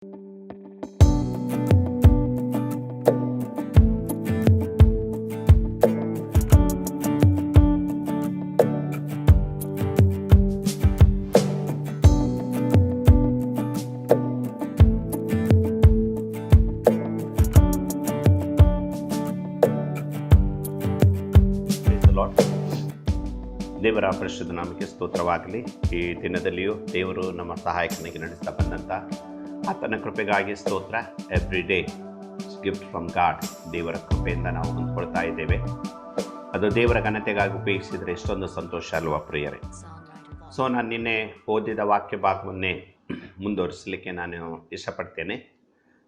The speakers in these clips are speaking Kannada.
ದೇವರ ಪರಿಶುದ್ಧ ನಾಮಕ್ಕೆ ಸ್ತೋತ್ರವಾಗಲಿ. ಈ ದಿನದಲ್ಲಿಯೂ ದೇವರು ನಮ್ಮ ಸಹಾಯಕನಿಗೆ ನಡೆಸ್ತಾ ಬಂದಂಥ ಆತನ ಕೃಪೆಗಾಗಿ ಸ್ತೋತ್ರ. Every day gift from god. ದೇವರ ಕೃಪೆಯಿಂದ ನಾವು ಹೊಂದ್ಕೊಳ್ತಾ ಇದ್ದೇವೆ. ಅದು ದೇವರ ಘನತೆಗಾಗಿ ಉಪಯೋಗಿಸಿದರೆ ಎಷ್ಟೊಂದು ಸಂತೋಷ ಅಲ್ವಾ ಪ್ರಿಯರೇ. ಸೊ ನಾನು ನಿನ್ನೆ ಓದಿದ ವಾಕ್ಯ ಭಾಗವನ್ನೇ ಮುಂದುವರಿಸಲಿಕ್ಕೆ ನಾನು ಇಷ್ಟಪಡ್ತೇನೆ.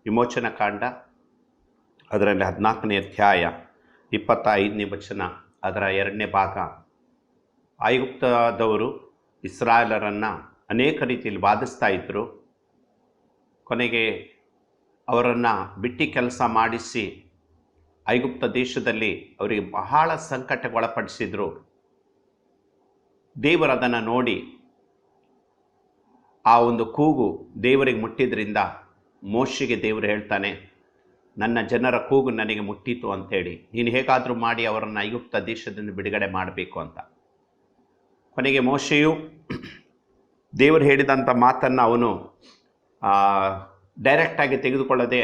ವಿಮೋಚನ ಕಾಂಡ ಅದರಲ್ಲಿ 14ನೇ ಅಧ್ಯಾಯ 25ನೇ ವಚನ, ಅದರ 2ನೇ ಭಾಗ. ಐಗುಪ್ತದವರು ಇಸ್ರಾಯೇಲರನ್ನು ಅನೇಕ ರೀತಿಯಲ್ಲಿ ಬಾಧಿಸ್ತಾ ಇದ್ದರು. ಕೊನೆಗೆ ಅವರನ್ನು ಬಿಟ್ಟು ಕೆಲಸ ಮಾಡಿಸಿ ಐಗುಪ್ತ ದೇಶದಲ್ಲಿ ಅವರಿಗೆ ಬಹಳ ಸಂಕಟಗೊಳಪಡಿಸಿದರು. ದೇವರು ಅದನ್ನು ನೋಡಿ ಆ ಒಂದು ಕೂಗು ದೇವರಿಗೆ ಮುಟ್ಟಿದ್ರಿಂದ ಮೋಶೆಗೆ ದೇವರು ಹೇಳ್ತಾನೆ, ನನ್ನ ಜನರ ಕೂಗು ನನಗೆ ಮುಟ್ಟಿತು ಅಂಥೇಳಿ, ನೀನು ಹೇಗಾದರೂ ಮಾಡಿ ಅವರನ್ನು ಐಗುಪ್ತ ದೇಶದಿಂದ ಬಿಡುಗಡೆ ಮಾಡಬೇಕು ಅಂತ. ಕೊನೆಗೆ ಮೋಶೆಯು ದೇವರು ಹೇಳಿದಂಥ ಮಾತನ್ನು ಅವನು ಡೈರೆಕ್ಟಾಗಿ ತೆಗೆದುಕೊಳ್ಳದೆ,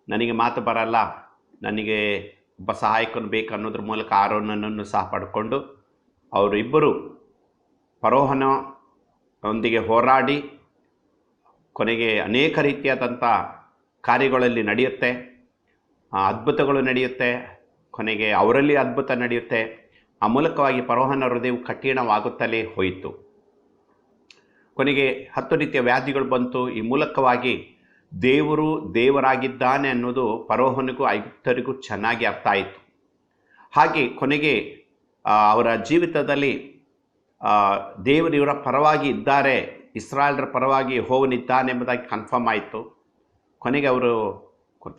ನನಗೆ ಮಾತು ಬರಲ್ಲ, ನನಗೆ ಒಬ್ಬ ಸಹಾಯಕನು ಬೇಕು ಅನ್ನೋದ್ರ ಮೂಲಕ ಆರೋನನನ್ನು ಸಹ ಪಡ್ಕೊಂಡು ಅವರು ಇಬ್ಬರು ಫರೋಹನೊಂದಿಗೆ ಹೋರಾಡಿ ಕೊನೆಗೆ ಅನೇಕ ರೀತಿಯಾದಂಥ ಕಾರ್ಯಗಳಲ್ಲಿ ನಡೆಯುತ್ತೆ, ಅದ್ಭುತಗಳು ನಡೆಯುತ್ತೆ. ಕೊನೆಗೆ ಅವರಲ್ಲಿ ಅದ್ಭುತ ನಡೆಯುತ್ತೆ. ಆ ಮೂಲಕವಾಗಿ ಫರೋಹನ ಹೃದಯವು ಕಠಿಣವಾಗುತ್ತಲೇ ಹೋಯಿತು. ಕೊನೆಗೆ 10 ರೀತಿಯ ವ್ಯಾಧಿಗಳು ಬಂತು. ಈ ಮೂಲಕವಾಗಿ ದೇವರು ದೇವರಾಗಿದ್ದಾನೆ ಅನ್ನೋದು ಫರೋಹನಿಗೂ ಐಗುಪ್ತರಿಗೂ ಚೆನ್ನಾಗಿ ಅರ್ಥ ಆಯಿತು. ಹಾಗೆ ಕೊನೆಗೆ ಅವರ ಜೀವಿತದಲ್ಲಿ ದೇವರು ಇವರ ಪರವಾಗಿ ಇದ್ದಾರೆ, ಇಸ್ರಾಯೇಲರ ಪರವಾಗಿ ಯೆಹೋವನಿದ್ದಾನೆ ಎಂಬುದಾಗಿ ಕನ್ಫರ್ಮ್ ಆಯಿತು. ಕೊನೆಗೆ ಅವರು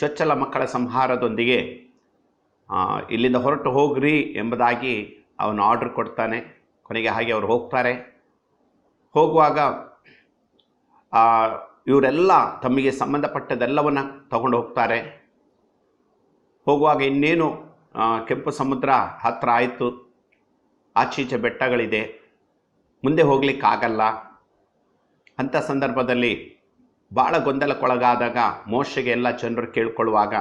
ಚೊಚ್ಚಲ ಮಕ್ಕಳ ಸಂಹಾರದೊಂದಿಗೆ ಇಲ್ಲಿಂದ ಹೊರಟು ಹೋಗ್ರಿ ಎಂಬುದಾಗಿ ಅವನು ಆರ್ಡ್ರ್ ಕೊಡ್ತಾನೆ. ಕೊನೆಗೆ ಹಾಗೆ ಅವರು ಹೋಗ್ತಾರೆ. ಹೋಗುವಾಗ ಇವರೆಲ್ಲ ತಮಗೆ ಸಂಬಂಧಪಟ್ಟದೆಲ್ಲವನ್ನು ತಗೊಂಡು ಹೋಗ್ತಾರೆ. ಹೋಗುವಾಗ ಇನ್ನೇನು ಕೆಂಪು ಸಮುದ್ರ ಹತ್ತಿರ ಆಯಿತು. ಆಚೀಚೆ ಬೆಟ್ಟಗಳಿದೆ, ಮುಂದೆ ಹೋಗ್ಲಿಕ್ಕಾಗಲ್ಲ. ಅಂಥ ಸಂದರ್ಭದಲ್ಲಿ ಭಾಳ ಗೊಂದಲಕ್ಕೊಳಗಾದಾಗ ಮೋಶೆಗೆ ಎಲ್ಲ ಜನರು ಕೇಳ್ಕೊಳ್ಳುವಾಗ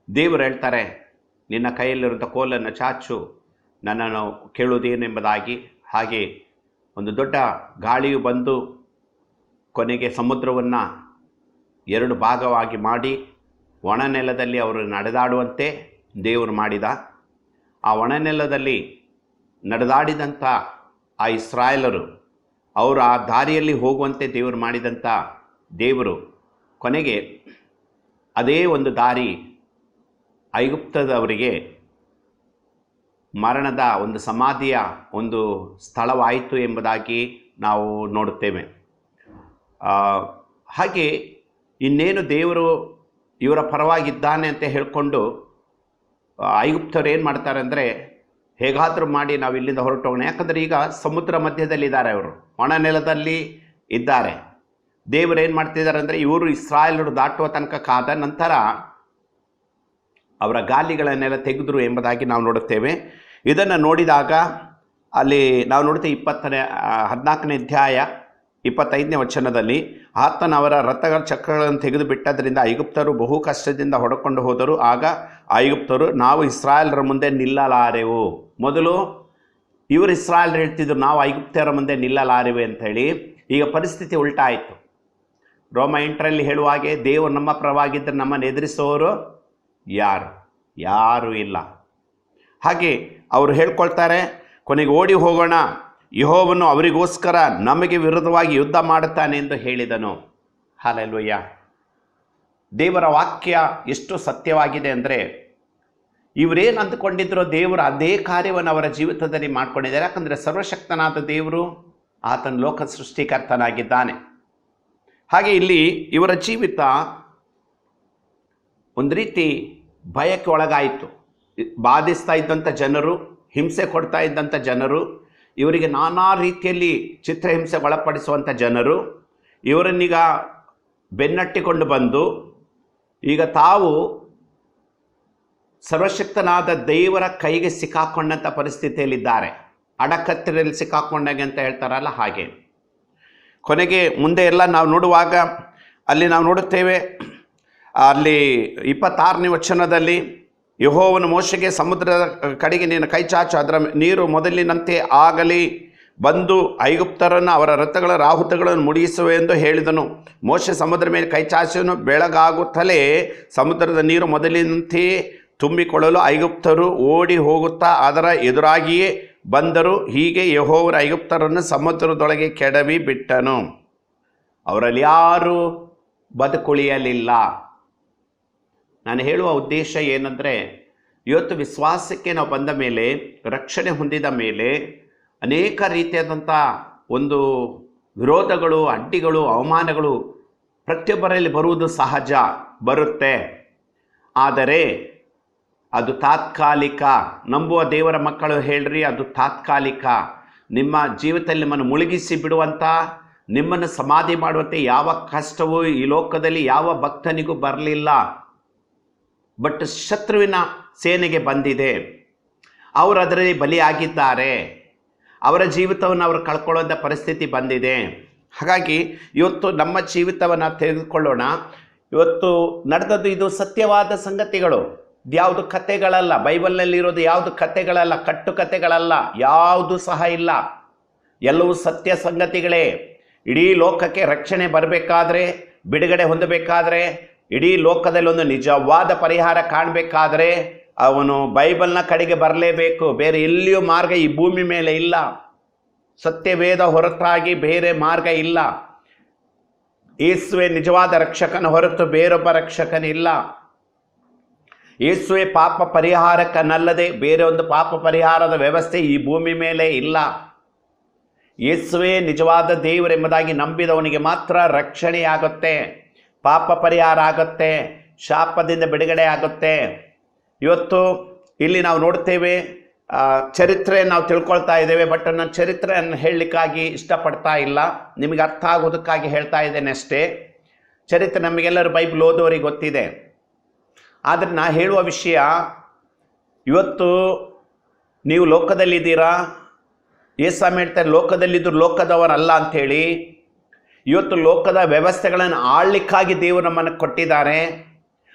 ದೇವರು ಹೇಳ್ತಾರೆ, ನಿನ್ನ ಕೈಯಲ್ಲಿರುವಂಥ ಕೋಲನ್ನು ಚಾಚು, ನನ್ನನ್ನು ಕೇಳುವುದೇನೆಂಬುದಾಗಿ. ಹಾಗೆ ಒಂದು ದೊಡ್ಡ ಗಾಳಿಯು ಬಂದು ಕೊನೆಗೆ ಸಮುದ್ರವನ್ನು 2 ಭಾಗವಾಗಿ ಮಾಡಿ ಒಣ ನೆಲದಲ್ಲಿ ಅವರು ನಡೆದಾಡುವಂತೆ ದೇವರು ಮಾಡಿದ. ಆ ಒಣ ನೆಲದಲ್ಲಿ ನಡೆದಾಡಿದಂಥ ಆ ಇಸ್ರಾಯೇಲರು ಅವರು ಆ ದಾರಿಯಲ್ಲಿ ಹೋಗುವಂತೆ ದೇವರು ಮಾಡಿದಂಥ ದೇವರು ಕೊನೆಗೆ ಅದೇ ಒಂದು ದಾರಿ ಐಗುಪ್ತದವರಿಗೆ ಮರಣದ ಒಂದು ಸಮಾಧಿಯ ಒಂದು ಸ್ಥಳವಾಯಿತು ಎಂಬುದಾಗಿ ನಾವು ನೋಡುತ್ತೇವೆ. ಹಾಗೆ ಇನ್ನೇನು ದೇವರು ಇವರ ಪರವಾಗಿದ್ದಾನೆ ಅಂತ ಹೇಳಿಕೊಂಡು ಐಗುಪ್ತರು ಏನು ಮಾಡ್ತಾರೆ ಅಂದರೆ, ಹೇಗಾದರೂ ಮಾಡಿ ನಾವು ಇಲ್ಲಿಂದ ಹೊರಟೋಗೋಣ. ಯಾಕಂದರೆ ಈಗ ಸಮುದ್ರ ಮಧ್ಯದಲ್ಲಿದ್ದಾರೆ, ಅವರು ಒಣ ನೆಲದಲ್ಲಿ ಇದ್ದಾರೆ. ದೇವರು ಏನು ಮಾಡ್ತಿದ್ದಾರೆ ಅಂದರೆ, ಇವರು ಇಸ್ರಾಯೇಲರು ದಾಟುವ ತನಕ ಕಾದ ನಂತರ ಅವರ ಗಾಲಿಗಳನ್ನೆಲ್ಲ ತೆಗೆದರು ಎಂಬುದಾಗಿ ನಾವು ನೋಡುತ್ತೇವೆ. ಇದನ್ನು ನೋಡಿದಾಗ ಅಲ್ಲಿ ನಾವು ನೋಡ್ತೇವೆ 14ನೇ ಅಧ್ಯಾಯ 25ನೇ ವಚನದಲ್ಲಿ, ಆತನ ಅವರ ರಥಗಳ ಚಕ್ರಗಳನ್ನು ತೆಗೆದು ಬಿಟ್ಟದ್ರಿಂದ ಐಗುಪ್ತರು ಬಹು ಕಷ್ಟದಿಂದ ಹೊಡಕೊಂಡು ಹೋದರು. ಆಗ ಐಗುಪ್ತರು, ನಾವು ಇಸ್ರಾಯೇಲರ ಮುಂದೆ ನಿಲ್ಲಲಾರೆವು. ಮೊದಲು ಇವರು ಇಸ್ರಾಯೇಲರು ಹೇಳ್ತಿದ್ರು, ನಾವು ಐಗುಪ್ತರ ಮುಂದೆ ನಿಲ್ಲಲಾರೆವು ಅಂಥೇಳಿ. ಈಗ ಪರಿಸ್ಥಿತಿ ಉಲ್ಟಾ ಆಯಿತು. ರೋಮ 8ರಲ್ಲಿ ಹೇಳುವ ಹಾಗೆ, ದೇವರು ನಮ್ಮ ಪರವಾಗಿದ್ದರೆ ನಮ್ಮನ್ನು ಎದುರಿಸೋರು ಯಾರು ಇಲ್ಲ. ಹಾಗೆ ಅವರು ಹೇಳ್ಕೊಳ್ತಾರೆ, ಕೊನೆಗೆ ಓಡಿ ಹೋಗೋಣ, ಯೆಹೋವನು ಅವರಿಗೋಸ್ಕರ ನಮಗೆ ವಿರುದ್ಧವಾಗಿ ಯುದ್ಧ ಮಾಡುತ್ತಾನೆ ಎಂದು ಹೇಳಿದನು. ಹಲ್ಲೆಲೂಯಾ. ದೇವರ ವಾಕ್ಯ ಎಷ್ಟು ಸತ್ಯವಾಗಿದೆ ಅಂದರೆ, ಇವರೇನು ಅಂದುಕೊಂಡಿದ್ರೋ ದೇವರು ಅದೇ ಕಾರ್ಯವನ್ನು ಅವರ ಜೀವಿತದಲ್ಲಿ ಮಾಡ್ಕೊಂಡಿದ್ದಾರೆ. ಯಾಕಂದರೆ ಸರ್ವಶಕ್ತನಾದ ದೇವರು ಆತನ ಲೋಕ ಸೃಷ್ಟಿಕರ್ತನಾಗಿದ್ದಾನೆ. ಹಾಗೆ ಇಲ್ಲಿ ಇವರ ಜೀವಿತ ಒಂದು ರೀತಿ ಭಯಕ್ಕೆ ಒಳಗಾಯಿತು. ಬಾಧಿಸ್ತಾ ಇದ್ದಂಥ ಜನರು, ಹಿಂಸೆ ಕೊಡ್ತಾ ಇದ್ದಂಥ ಜನರು, ಇವರಿಗೆ ನಾನಾ ರೀತಿಯಲ್ಲಿ ಚಿತ್ರಹಿಂಸೆ ಒಳಪಡಿಸುವಂಥ ಜನರು ಇವರನ್ನೀಗ ಬೆನ್ನಟ್ಟಿಕೊಂಡು ಬಂದು ಈಗ ತಾವು ಸರ್ವಶಕ್ತನಾದ ದೇವರ ಕೈಗೆ ಸಿಕ್ಕಾಕೊಂಡಂಥ ಪರಿಸ್ಥಿತಿಯಲ್ಲಿದ್ದಾರೆ. ಅಡಕತ್ತಿರಲ್ಲಿ ಸಿಕ್ಕಾಕೊಂಡಾಗೆ ಅಂತ ಹೇಳ್ತಾರಲ್ಲ ಹಾಗೆ. ಕೊನೆಗೆ ಮುಂದೆ ಎಲ್ಲ ನಾವು ನೋಡುವಾಗ ಅಲ್ಲಿ ನಾವು ನೋಡುತ್ತೇವೆ, ಅಲ್ಲಿ 26ನೇ ವಚನದಲ್ಲಿ ಯೆಹೋವನು ಮೋಶೆಗೆ ಸಮುದ್ರದ ಕಡೆಗೆ ನೀನು ಕೈ ಚಾಚು, ಅದರ ನೀರು ಮೊದಲಿನಂತೆ ಆಗಲಿ, ಬಂದು ಐಗುಪ್ತರನ್ನು ಅವರ ರಥಗಳ ರಾಹುತಗಳನ್ನು ಮುಡಿಸುವೆ ಎಂದು ಹೇಳಿದನು. ಮೋಶೆ ಸಮುದ್ರ ಮೇಲೆ ಕೈ ಚಾಚನು. ಬೆಳಗಾಗುತ್ತಲೇ ಸಮುದ್ರದ ನೀರು ಮೊದಲಿನಂತೆಯೇ ತುಂಬಿಕೊಳ್ಳಲು ಐಗುಪ್ತರು ಓಡಿ ಹೋಗುತ್ತಾ ಅದರ ಎದುರಾಗಿಯೇ ಬಂದರು. ಹೀಗೆ ಯೆಹೋವನು ಐಗುಪ್ತರನ್ನು ಸಮುದ್ರದೊಳಗೆ ಕೆಡವಿ ಬಿಟ್ಟನು. ಅವರಲ್ಲಿ ಯಾರೂ ಬದುಕುಳಿಯಲಿಲ್ಲ. ನಾನು ಹೇಳುವ ಉದ್ದೇಶ ಏನಂದರೆ, ಇವತ್ತು ವಿಶ್ವಾಸಕ್ಕೆ ನಾವು ಬಂದ ಮೇಲೆ, ರಕ್ಷಣೆ ಹೊಂದಿದ ಮೇಲೆ ಅನೇಕ ರೀತಿಯಾದಂಥ ಒಂದು ವಿರೋಧಗಳು, ಅಡ್ಡಿಗಳು, ಅವಮಾನಗಳು ಪ್ರತಿಯೊಬ್ಬರಲ್ಲಿ ಬರುವುದು ಸಹಜ, ಬರುತ್ತೆ. ಆದರೆ ಅದು ತಾತ್ಕಾಲಿಕ. ನಂಬುವ ದೇವರ ಮಕ್ಕಳು ಹೇಳ್ರಿ, ಅದು ತಾತ್ಕಾಲಿಕ. ನಿಮ್ಮ ಜೀವಿತದಲ್ಲಿ ನಿಮ್ಮನ್ನು ಮುಳುಗಿಸಿ ಬಿಡುವಂಥ, ನಿಮ್ಮನ್ನು ಸಮಾಧಿ ಮಾಡುವಂತೆ ಯಾವ ಕಷ್ಟವೂ ಈ ಲೋಕದಲ್ಲಿ ಯಾವ ಭಕ್ತನಿಗೂ ಬರಲಿಲ್ಲ. ಬಟ್ ಶತ್ರುವಿನ ಸೇನೆಗೆ ಬಂದಿದೆ. ಅವರು ಅದರಲ್ಲಿ ಬಲಿಯಾಗಿದ್ದಾರೆ. ಅವರ ಜೀವಿತವನ್ನು ಅವರು ಕಳ್ಕೊಳ್ಳುವಂಥ ಪರಿಸ್ಥಿತಿ ಬಂದಿದೆ. ಹಾಗಾಗಿ ಇವತ್ತು ನಮ್ಮ ಜೀವಿತವನ್ನು ತೆಗೆದುಕೊಳ್ಳೋಣ. ಇವತ್ತು ನಡೆದದ್ದು ಇದು ಸತ್ಯವಾದ ಸಂಗತಿಗಳು, ಯಾವುದು ಕಥೆಗಳಲ್ಲ. ಬೈಬಲ್ನಲ್ಲಿರೋದು ಯಾವುದು ಕಥೆಗಳಲ್ಲ, ಕಟ್ಟು ಕಥೆಗಳಲ್ಲ, ಯಾವುದು ಸಹ ಇಲ್ಲ. ಎಲ್ಲವೂ ಸತ್ಯ ಸಂಗತಿಗಳೇ. ಇಡೀ ಲೋಕಕ್ಕೆ ರಕ್ಷಣೆ ಬರಬೇಕಾದ್ರೆ, ಬಿಡುಗಡೆ ಹೊಂದಬೇಕಾದ್ರೆ, ಇಡೀ ಲೋಕದಲ್ಲಿ ಒಂದು ನಿಜವಾದ ಪರಿಹಾರ ಕಾಣಬೇಕಾದ್ರೆ ಅವನು ಬೈಬಲ್ನ ಕಡೆಗೆ ಬರಲೇಬೇಕು. ಬೇರೆ ಎಲ್ಲಿಯೂ ಮಾರ್ಗ ಈ ಭೂಮಿ ಮೇಲೆ ಇಲ್ಲ. ಸತ್ಯವೇದ ಹೊರತಾಗಿ ಬೇರೆ ಮಾರ್ಗ ಇಲ್ಲ. ಯೇಸುವೆ ನಿಜವಾದ ರಕ್ಷಕನ ಹೊರತು ಬೇರೊಬ್ಬ ರಕ್ಷಕನಿಲ್ಲ. ಯೇಸುವೆ ಪಾಪ ಪರಿಹಾರಕ್ಕನಲ್ಲದೆ ಬೇರೆ ಒಂದು ಪಾಪ ಪರಿಹಾರದ ವ್ಯವಸ್ಥೆ ಈ ಭೂಮಿ ಮೇಲೆ ಇಲ್ಲ. ಯೇಸುವೆ ನಿಜವಾದ ದೇವರೆಂಬುದಾಗಿ ನಂಬಿದವನಿಗೆ ಮಾತ್ರ ರಕ್ಷಣೆಯಾಗುತ್ತೆ, ಪಾಪ ಪರಿಹಾರ ಆಗುತ್ತೆ, ಶಾಪದಿಂದ ಬಿಡುಗಡೆ ಆಗುತ್ತೆ. ಇವತ್ತು ಇಲ್ಲಿ ನಾವು ನೋಡ್ತೇವೆ, ಚರಿತ್ರೆ ನಾವು ತಿಳ್ಕೊಳ್ತಾ ಇದ್ದೇವೆ. ಬಟ್ ನಾನು ಚರಿತ್ರೆಯನ್ನು ಹೇಳಲಿಕ್ಕಾಗಿ ಇಷ್ಟಪಡ್ತಾ ಇಲ್ಲ, ನಿಮಗೆ ಅರ್ಥ ಆಗೋದಕ್ಕಾಗಿ ಹೇಳ್ತಾ ಇದ್ದೇನೆ ಅಷ್ಟೇ. ಚರಿತ್ರೆ ನಮಗೆಲ್ಲರೂ ಬೈಬಲ್ ಓದೋರಿಗೆ ಗೊತ್ತಿದೆ. ಆದರೆ ನಾ ಹೇಳುವ ವಿಷಯ, ಇವತ್ತು ನೀವು ಲೋಕದಲ್ಲಿದ್ದೀರಾ. ಯೇಸು ಹೇಳ್ತಾರೆ, ಲೋಕದಲ್ಲಿದ್ದರೂ ಲೋಕದವರಲ್ಲ ಅಂಥೇಳಿ. ಇವತ್ತು ಲೋಕದ ವ್ಯವಸ್ಥೆಗಳನ್ನು ಆಳ್ಲಿಕ್ಕಾಗಿ ದೇವರು ನಮ್ಮನ್ನು ಕೊಟ್ಟಿದ್ದಾರೆ.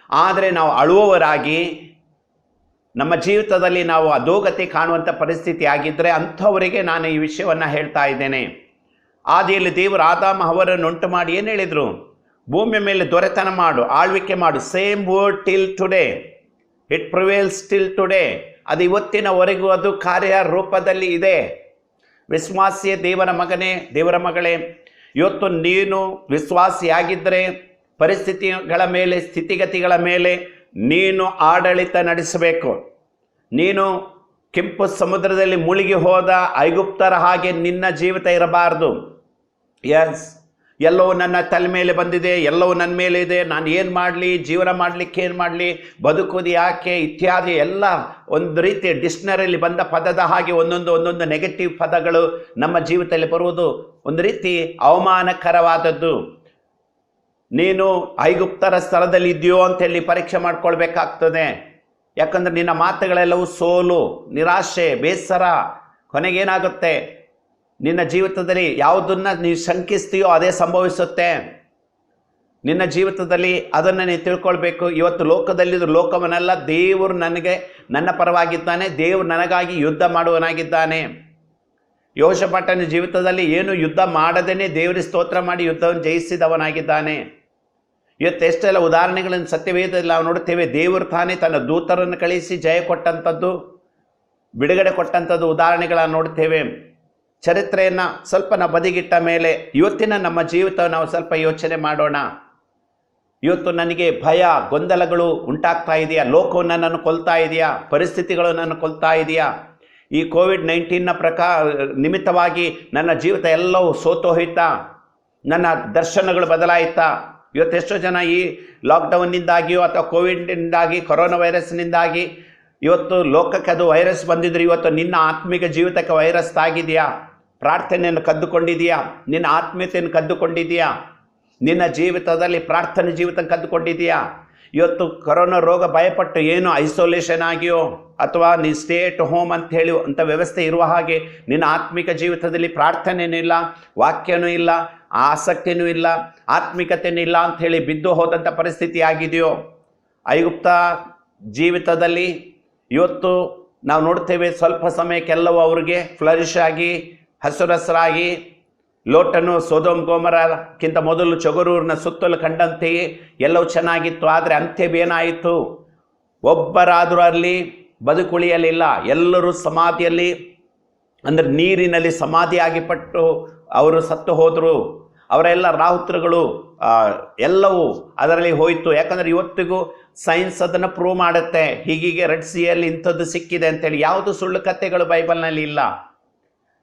ಆದರೆ ನಾವು ಅಳುವವರಾಗಿ ನಮ್ಮ ಜೀವಿತದಲ್ಲಿ ನಾವು ಅಧೋಗತಿ ಕಾಣುವಂಥ ಪರಿಸ್ಥಿತಿ ಆಗಿದ್ದರೆ ಅಂಥವರಿಗೆ ನಾನು ಈ ವಿಷಯವನ್ನು ಹೇಳ್ತಾ ಇದ್ದೇನೆ. ಆದಿಯಲ್ಲಿ ದೇವರು ಆದಾಮ ಅವರನ್ನು ಉಂಟು ಮಾಡಿ ಏನು ಹೇಳಿದರು? ಭೂಮಿಯ ಮೇಲೆ ದೊರೆತನ ಮಾಡು, ಆಳ್ವಿಕೆ ಮಾಡು. Same word till today, it prevails till today. ಅದು ಇವತ್ತಿನವರೆಗೂ ಅದು ಕಾರ್ಯ ರೂಪದಲ್ಲಿ ಇದೆ. ವಿಶ್ವಾಸಿಯೇ ದೇವರ ಮಗನೇ, ದೇವರ ಮಗಳೇ, ಇವತ್ತು ನೀನು ವಿಶ್ವಾಸಿಯಾಗಿದ್ದರೆ ಪರಿಸ್ಥಿತಿಗಳ ಮೇಲೆ, ಸ್ಥಿತಿಗತಿಗಳ ಮೇಲೆ ನೀನು ಆಡಳಿತ ನಡೆಸಬೇಕು. ನೀನು ಕೆಂಪು ಸಮುದ್ರದಲ್ಲಿ ಮುಳುಗಿ ಹೋದ ಐಗುಪ್ತರ ಹಾಗೆ ನಿನ್ನ ಜೀವಿತ ಇರಬಾರ್ದು. ಎಸ್, ಎಲ್ಲವೂ ನನ್ನ ತಲೆ ಮೇಲೆ ಬಂದಿದೆ, ಎಲ್ಲವೂ ನನ್ನ ಮೇಲೆ ಇದೆ, ನಾನು ಏನು ಮಾಡಲಿ, ಜೀವನ ಮಾಡಲಿಕ್ಕೆ ಏನು ಮಾಡಲಿ, ಬದುಕೋದು ಯಾಕೆ ಇತ್ಯಾದಿ ಎಲ್ಲ ಒಂದು ರೀತಿ ಡಿಕ್ಷನರಿಯಲ್ಲಿ ಬಂದ ಪದದ ಹಾಗೆ ಒಂದೊಂದು ನೆಗೆಟಿವ್ ಪದಗಳು ನಮ್ಮ ಜೀವಿತದಲ್ಲಿ ಬರುವುದು ಒಂದು ರೀತಿ ಅವಮಾನಕರವಾದದ್ದು. ನೀನು ಐಗುಪ್ತರ ಸ್ಥಳದಲ್ಲಿ ಇದೆಯೋ ಅಂತೇಳಿ ಪರೀಕ್ಷೆ ಮಾಡ್ಕೊಳ್ಬೇಕಾಗ್ತದೆ. ಯಾಕಂದರೆ ನಿನ್ನ ಮಾತುಗಳೆಲ್ಲವೂ ಸೋಲು, ನಿರಾಶೆ, ಬೇಸರ. ಕೊನೆಗೇನಾಗುತ್ತೆ? ನಿನ್ನ ಜೀವಿತದಲ್ಲಿ ಯಾವುದನ್ನು ನೀವು ಶಂಕಿಸ್ತೀಯೋ ಅದೇ ಸಂಭವಿಸುತ್ತೆ. ನಿನ್ನ ಜೀವಿತದಲ್ಲಿ ಅದನ್ನು ನೀವು ತಿಳ್ಕೊಳ್ಬೇಕು. ಇವತ್ತು ಲೋಕದಲ್ಲಿದ್ದು ಲೋಕವನ್ನೆಲ್ಲ ದೇವರು ನನಗೆ ನನ್ನ ಪರವಾಗಿದ್ದಾನೆ, ದೇವರು ನನಗಾಗಿ ಯುದ್ಧ ಮಾಡುವನಾಗಿದ್ದಾನೆ. ಯೋಷಾಫಾಟನ ಜೀವಿತದಲ್ಲಿ ಏನು ಯುದ್ಧ ಮಾಡದೇನೆ ದೇವರಿಗೆ ಸ್ತೋತ್ರ ಮಾಡಿ ಯುದ್ಧವನ್ನು ಜಯಿಸಿದವನಾಗಿದ್ದಾನೆ. ಇವತ್ತು ಎಷ್ಟೆಲ್ಲ ಉದಾಹರಣೆಗಳನ್ನು ಸತ್ಯವೇದದಲ್ಲಿ ನಾವು ನೋಡುತ್ತೇವೆ. ದೇವರು ತಾನೇ ತನ್ನ ದೂತರನ್ನು ಕಳಿಸಿ ಜಯ ಕೊಟ್ಟಂಥದ್ದು, ಬಿಡುಗಡೆ ಕೊಟ್ಟಂಥದ್ದು ಉದಾಹರಣೆಗಳನ್ನು ನೋಡ್ತೇವೆ. ಚರಿತ್ರೆಯನ್ನು ಸ್ವಲ್ಪ ನಾವು ಬದಿಗಿಟ್ಟ ಮೇಲೆ ಇವತ್ತಿನ ನಮ್ಮ ಜೀವಿತ ನಾವು ಸ್ವಲ್ಪ ಯೋಚನೆ ಮಾಡೋಣ. ಇವತ್ತು ನನಗೆ ಭಯ, ಗೊಂದಲಗಳು ಉಂಟಾಗ್ತಾ ಇದೆಯಾ? ಲೋಕವು ನನ್ನನ್ನು ಕೊಲ್ತಾ ಇದೆಯಾ? ಪರಿಸ್ಥಿತಿಗಳು ನನ್ನನ್ನು ಕೊಲ್ತಾ ಇದೆಯಾ? ಈ ಕೋವಿಡ್-19 ನಿಮಿತ್ತವಾಗಿ ನನ್ನ ಜೀವಿತ ಎಲ್ಲವೂ ಸೋತೋಯ್ತಾ? ನನ್ನ ದರ್ಶನಗಳು ಬದಲಾಯಿತಾ? ಇವತ್ತೆಷ್ಟೋ ಜನ ಈ ಲಾಕ್ಡೌನ್ನಿಂದಾಗಿಯೋ ಅಥವಾ ಕೋವಿಡ್ನಿಂದಾಗಿ, ಕೊರೋನಾ ವೈರಸ್ನಿಂದಾಗಿ ಇವತ್ತು ಲೋಕಕ್ಕೆ ಅದು ವೈರಸ್ ಬಂದಿದ್ರು. ಇವತ್ತು ನಿನ್ನ ಆತ್ಮಿಕ ಜೀವಿತಕ್ಕೆ ವೈರಸ್ ಆಗಿದೆಯಾ? ಪ್ರಾರ್ಥನೆಯನ್ನು ಕದ್ದುಕೊಂಡಿದೆಯಾ? ನಿನ್ನ ಆತ್ಮೀಯತೆಯನ್ನು ಕದ್ದುಕೊಂಡಿದೆಯಾ? ನಿನ್ನ ಜೀವಿತದಲ್ಲಿ ಪ್ರಾರ್ಥನೆ ಜೀವಿತ ಕದ್ದುಕೊಂಡಿದೆಯಾ? ಇವತ್ತು ಕೊರೋನಾ ರೋಗ ಭಯಪಟ್ಟು ಏನು ಐಸೋಲೇಷನ್ ಆಗಿಯೋ ಅಥವಾ ನೀ ಸ್ಟೇ ಅಟ್ ಹೋಮ್ ಅಂತ ಹೇಳಿ ಅಂಥ ವ್ಯವಸ್ಥೆ ಇರುವ ಹಾಗೆ ನಿನ್ನ ಆತ್ಮಿಕ ಜೀವಿತದಲ್ಲಿ ಪ್ರಾರ್ಥನೆಯೂ ಇಲ್ಲ, ವಾಕ್ಯನೂ ಇಲ್ಲ, ಆಸಕ್ತಿಯೂ ಇಲ್ಲ, ಆತ್ಮಿಕತೆಯೂ ಇಲ್ಲ ಅಂಥೇಳಿ ಬಿದ್ದು ಹೋದಂಥ ಪರಿಸ್ಥಿತಿ ಆಗಿದೆಯೋ? ಐಗುಪ್ತ ಜೀವಿತದಲ್ಲಿ ಇವತ್ತು ನಾವು ನೋಡ್ತೇವೆ, ಸ್ವಲ್ಪ ಸಮಯಕ್ಕೆಲ್ಲವೂ ಅವ್ರಿಗೆ ಫ್ಲರಿಶ್ ಆಗಿ ಹಸುರಸರಾಗಿ ಲೋಟನು ಸೊದೋಮ್ ಗೋಮರಕ್ಕಿಂತ ಮೊದಲು ಚೊಗರೂರಿನ ಸುತ್ತಲೂ ಕಂಡಂತೆಯೇ ಎಲ್ಲವೂ ಚೆನ್ನಾಗಿತ್ತು. ಆದರೆ ಅಂತ್ಯವೇನಾಯಿತು? ಒಬ್ಬರಾದರೂ ಅಲ್ಲಿ ಬದುಕುಳಿಯಲಿಲ್ಲ. ಎಲ್ಲರೂ ಸಮಾಧಿಯಲ್ಲಿ ಅಂದರೆ ನೀರಿನಲ್ಲಿ ಸಮಾಧಿಯಾಗಿ ಪಟ್ಟು ಅವರು ಸತ್ತು ಹೋದರು. ಅವರೆಲ್ಲ ರಾಹುತ್ರಗಳು ಎಲ್ಲವೂ ಅದರಲ್ಲಿ ಹೋಯಿತು. ಯಾಕಂದರೆ ಇವತ್ತಿಗೂ ಸೈನ್ಸ್ ಅದನ್ನು ಪ್ರೂವ್ ಮಾಡುತ್ತೆ, ಹೀಗೀಗೆ ರೆಡ್ ಸಿಯಲ್ಲಿ ಇಂಥದ್ದು ಸಿಕ್ಕಿದೆ ಅಂತೇಳಿ. ಯಾವುದು ಸುಳ್ಳು ಕಥೆಗಳು ಬೈಬಲ್ನಲ್ಲಿ ಇಲ್ಲ.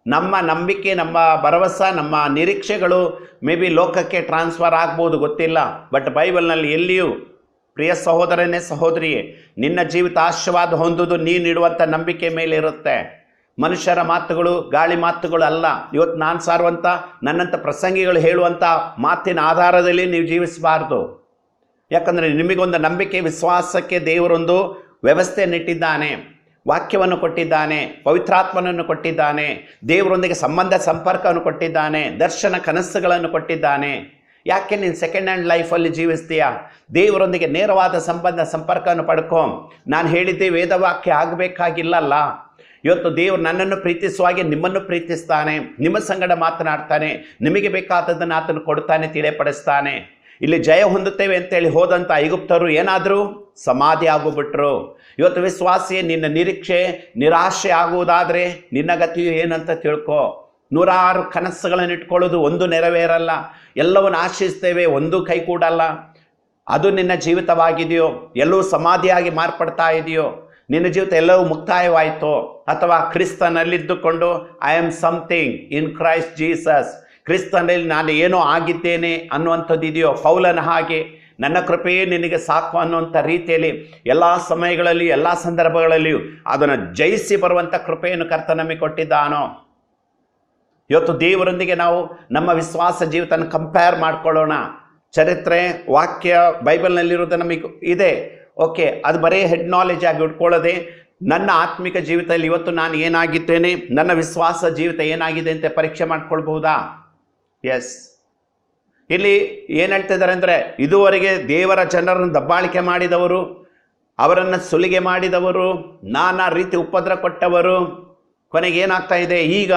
ನಮ್ಮ ನಂಬಿಕೆ, ನಮ್ಮ ಭರವಸೆ, ನಮ್ಮ ನಿರೀಕ್ಷೆಗಳು ಮೇ ಬಿ ಲೋಕಕ್ಕೆ ಟ್ರಾನ್ಸ್ಫರ್ ಆಗ್ಬೋದು, ಗೊತ್ತಿಲ್ಲ. ಬಟ್ ಬೈಬಲ್ನಲ್ಲಿ ಎಲ್ಲಿಯೂ ಪ್ರಿಯ ಸಹೋದರನೇ ಸಹೋದರಿಯೇ, ನಿನ್ನ ಜೀವಿತ ಆಶೀರ್ವಾದ ಹೊಂದುವುದು ನೀನಿಡುವಂಥ ನಂಬಿಕೆ ಮೇಲೆ ಇರುತ್ತೆ. ಮನುಷ್ಯರ ಮಾತುಗಳು ಗಾಳಿ ಮಾತುಗಳು ಅಲ್ಲ. ಇವತ್ತು ನಾನು ಸಾರುವಂಥ ನನ್ನಂಥ ಪ್ರಸಂಗಿಗಳು ಹೇಳುವಂಥ ಮಾತಿನ ಆಧಾರದಲ್ಲಿ ನೀವು ಜೀವಿಸಬಾರ್ದು. ಯಾಕಂದರೆ ನಿಮಗೊಂದು ನಂಬಿಕೆ, ವಿಶ್ವಾಸಕ್ಕೆ ದೇವರೊಂದು ವ್ಯವಸ್ಥೆಯನ್ನಿಟ್ಟಿದ್ದಾನೆ, ವಾಕ್ಯವನ್ನು ಕೊಟ್ಟಿದ್ದಾನೆ, ಪವಿತ್ರಾತ್ಮನನ್ನು ಕೊಟ್ಟಿದ್ದಾನೆ, ದೇವರೊಂದಿಗೆ ಸಂಬಂಧ ಸಂಪರ್ಕವನ್ನು ಕೊಟ್ಟಿದ್ದಾನೆ, ದರ್ಶನ ಕನಸುಗಳನ್ನು ಕೊಟ್ಟಿದ್ದಾನೆ. ಯಾಕೆ ನೀನು ಸೆಕೆಂಡ್ ಹ್ಯಾಂಡ್ ಲೈಫಲ್ಲಿ ಜೀವಿಸ್ತೀಯಾ? ದೇವರೊಂದಿಗೆ ನೇರವಾದ ಸಂಬಂಧ ಸಂಪರ್ಕವನ್ನು ಪಡ್ಕೊ. ನಾನು ಹೇಳಿದ್ದೆ ವೇದವಾಕ್ಯ ಆಗಬೇಕಾಗಿಲ್ಲಲ್ಲ. ಇವತ್ತು ದೇವರು ನನ್ನನ್ನು ಪ್ರೀತಿಸುವಾಗೆ ನಿಮ್ಮನ್ನು ಪ್ರೀತಿಸ್ತಾನೆ, ನಿಮ್ಮ ಸಂಗಡ ಮಾತನಾಡ್ತಾನೆ, ನಿಮಗೆ ಬೇಕಾದದ್ದನ್ನು ಆತನು ಕೊಡ್ತಾನೆ, ತಿಳಿಯಪಡಿಸ್ತಾನೆ. ಇಲ್ಲಿ ಜಯ ಹೊಂದುತ್ತೇವೆ ಅಂತೇಳಿ ಹೋದಂಥ ಐಗುಪ್ತರು ಏನಾದರೂ ಸಮಾಧಿ ಆಗೋಗ್ಬಿಟ್ರು. ಇವತ್ತು ವಿಶ್ವಾಸಿಯೇ, ನಿನ್ನ ನಿರೀಕ್ಷೆ ನಿರಾಶೆ ಆಗುವುದಾದರೆ ನಿನ್ನ ಗತಿಯು ಏನಂತ ತಿಳ್ಕೊ. 106 ಕನಸುಗಳನ್ನು ಇಟ್ಕೊಳ್ಳೋದು ಒಂದು ನೆರವೇರಲ್ಲ. ಎಲ್ಲವನ್ನು ಆಶಿಸ್ತೇವೆ, ಒಂದು ಕೈ ಕೂಡಲ್ಲ. ಅದು ನಿನ್ನ ಜೀವಿತವಾಗಿದೆಯೋ? ಎಲ್ಲವೂ ಸಮಾಧಿಯಾಗಿ ಮಾರ್ಪಡ್ತಾ ಇದೆಯೋ? ನಿನ್ನ ಜೀವಿತ ಎಲ್ಲವೂ ಮುಕ್ತಾಯವಾಯಿತು? ಅಥವಾ ಕ್ರಿಸ್ತನಲ್ಲಿದ್ದುಕೊಂಡು I am something in Christ Jesus, ಕ್ರಿಸ್ತನಲ್ಲಿ ನಾನು ಏನೋ ಆಗಿದ್ದೇನೆ ಅನ್ನುವಂಥದ್ದು ಇದೆಯೋ? ಪೌಲನ ಹಾಗೆ ನನ್ನ ಕೃಪೆಯೇ ನಿನಗೆ ಸಾಕು ಅನ್ನುವಂಥ ರೀತಿಯಲ್ಲಿ ಎಲ್ಲ ಸಮಯಗಳಲ್ಲಿ ಎಲ್ಲ ಸಂದರ್ಭಗಳಲ್ಲಿಯೂ ಅದನ್ನು ಜಯಿಸಿ ಬರುವಂಥ ಕೃಪೆಯನ್ನು ಕರ್ತ ನಮಗೆ ಕೊಟ್ಟಿದ್ದಾನೋ? ಇವತ್ತು ದೇವರೊಂದಿಗೆ ನಾವು ನಮ್ಮ ವಿಶ್ವಾಸ ಜೀವಿತನ ಕಂಪೇರ್ ಮಾಡ್ಕೊಳ್ಳೋಣ. ಚರಿತ್ರೆ, ವಾಕ್ಯ ಬೈಬಲ್ನಲ್ಲಿರೋದು ನಮಗೆ ಇದೆ, ಓಕೆ, ಅದು ಬರೀ ಹೆಡ್ ನಾಲೆಜ್ ಆಗಿ ಇಟ್ಕೊಳ್ಳೋದೆ. ನನ್ನ ಆತ್ಮಿಕ ಜೀವಿತದಲ್ಲಿ ಇವತ್ತು ನಾನು ಏನಾಗಿದ್ದೇನೆ, ನನ್ನ ವಿಶ್ವಾಸ ಜೀವಿತ ಏನಾಗಿದೆ ಅಂತ ಪರೀಕ್ಷೆ ಮಾಡ್ಕೊಳ್ಬಹುದಾ? ಎಸ್. ಇಲ್ಲಿ ಏನು ಹೇಳ್ತಿದ್ದಾರೆ ಅಂದರೆ, ಇದುವರೆಗೆ ದೇವರ ಜನರನ್ನು ದಬ್ಬಾಳಿಕೆ ಮಾಡಿದವರು, ಅವರನ್ನು ಸುಲಿಗೆ ಮಾಡಿದವರು, ನಾನಾ ರೀತಿ ಉಪದ್ರ ಕೊಟ್ಟವರು, ಕೊನೆಗೆ ಏನಾಗ್ತಾ ಇದೆ? ಈಗ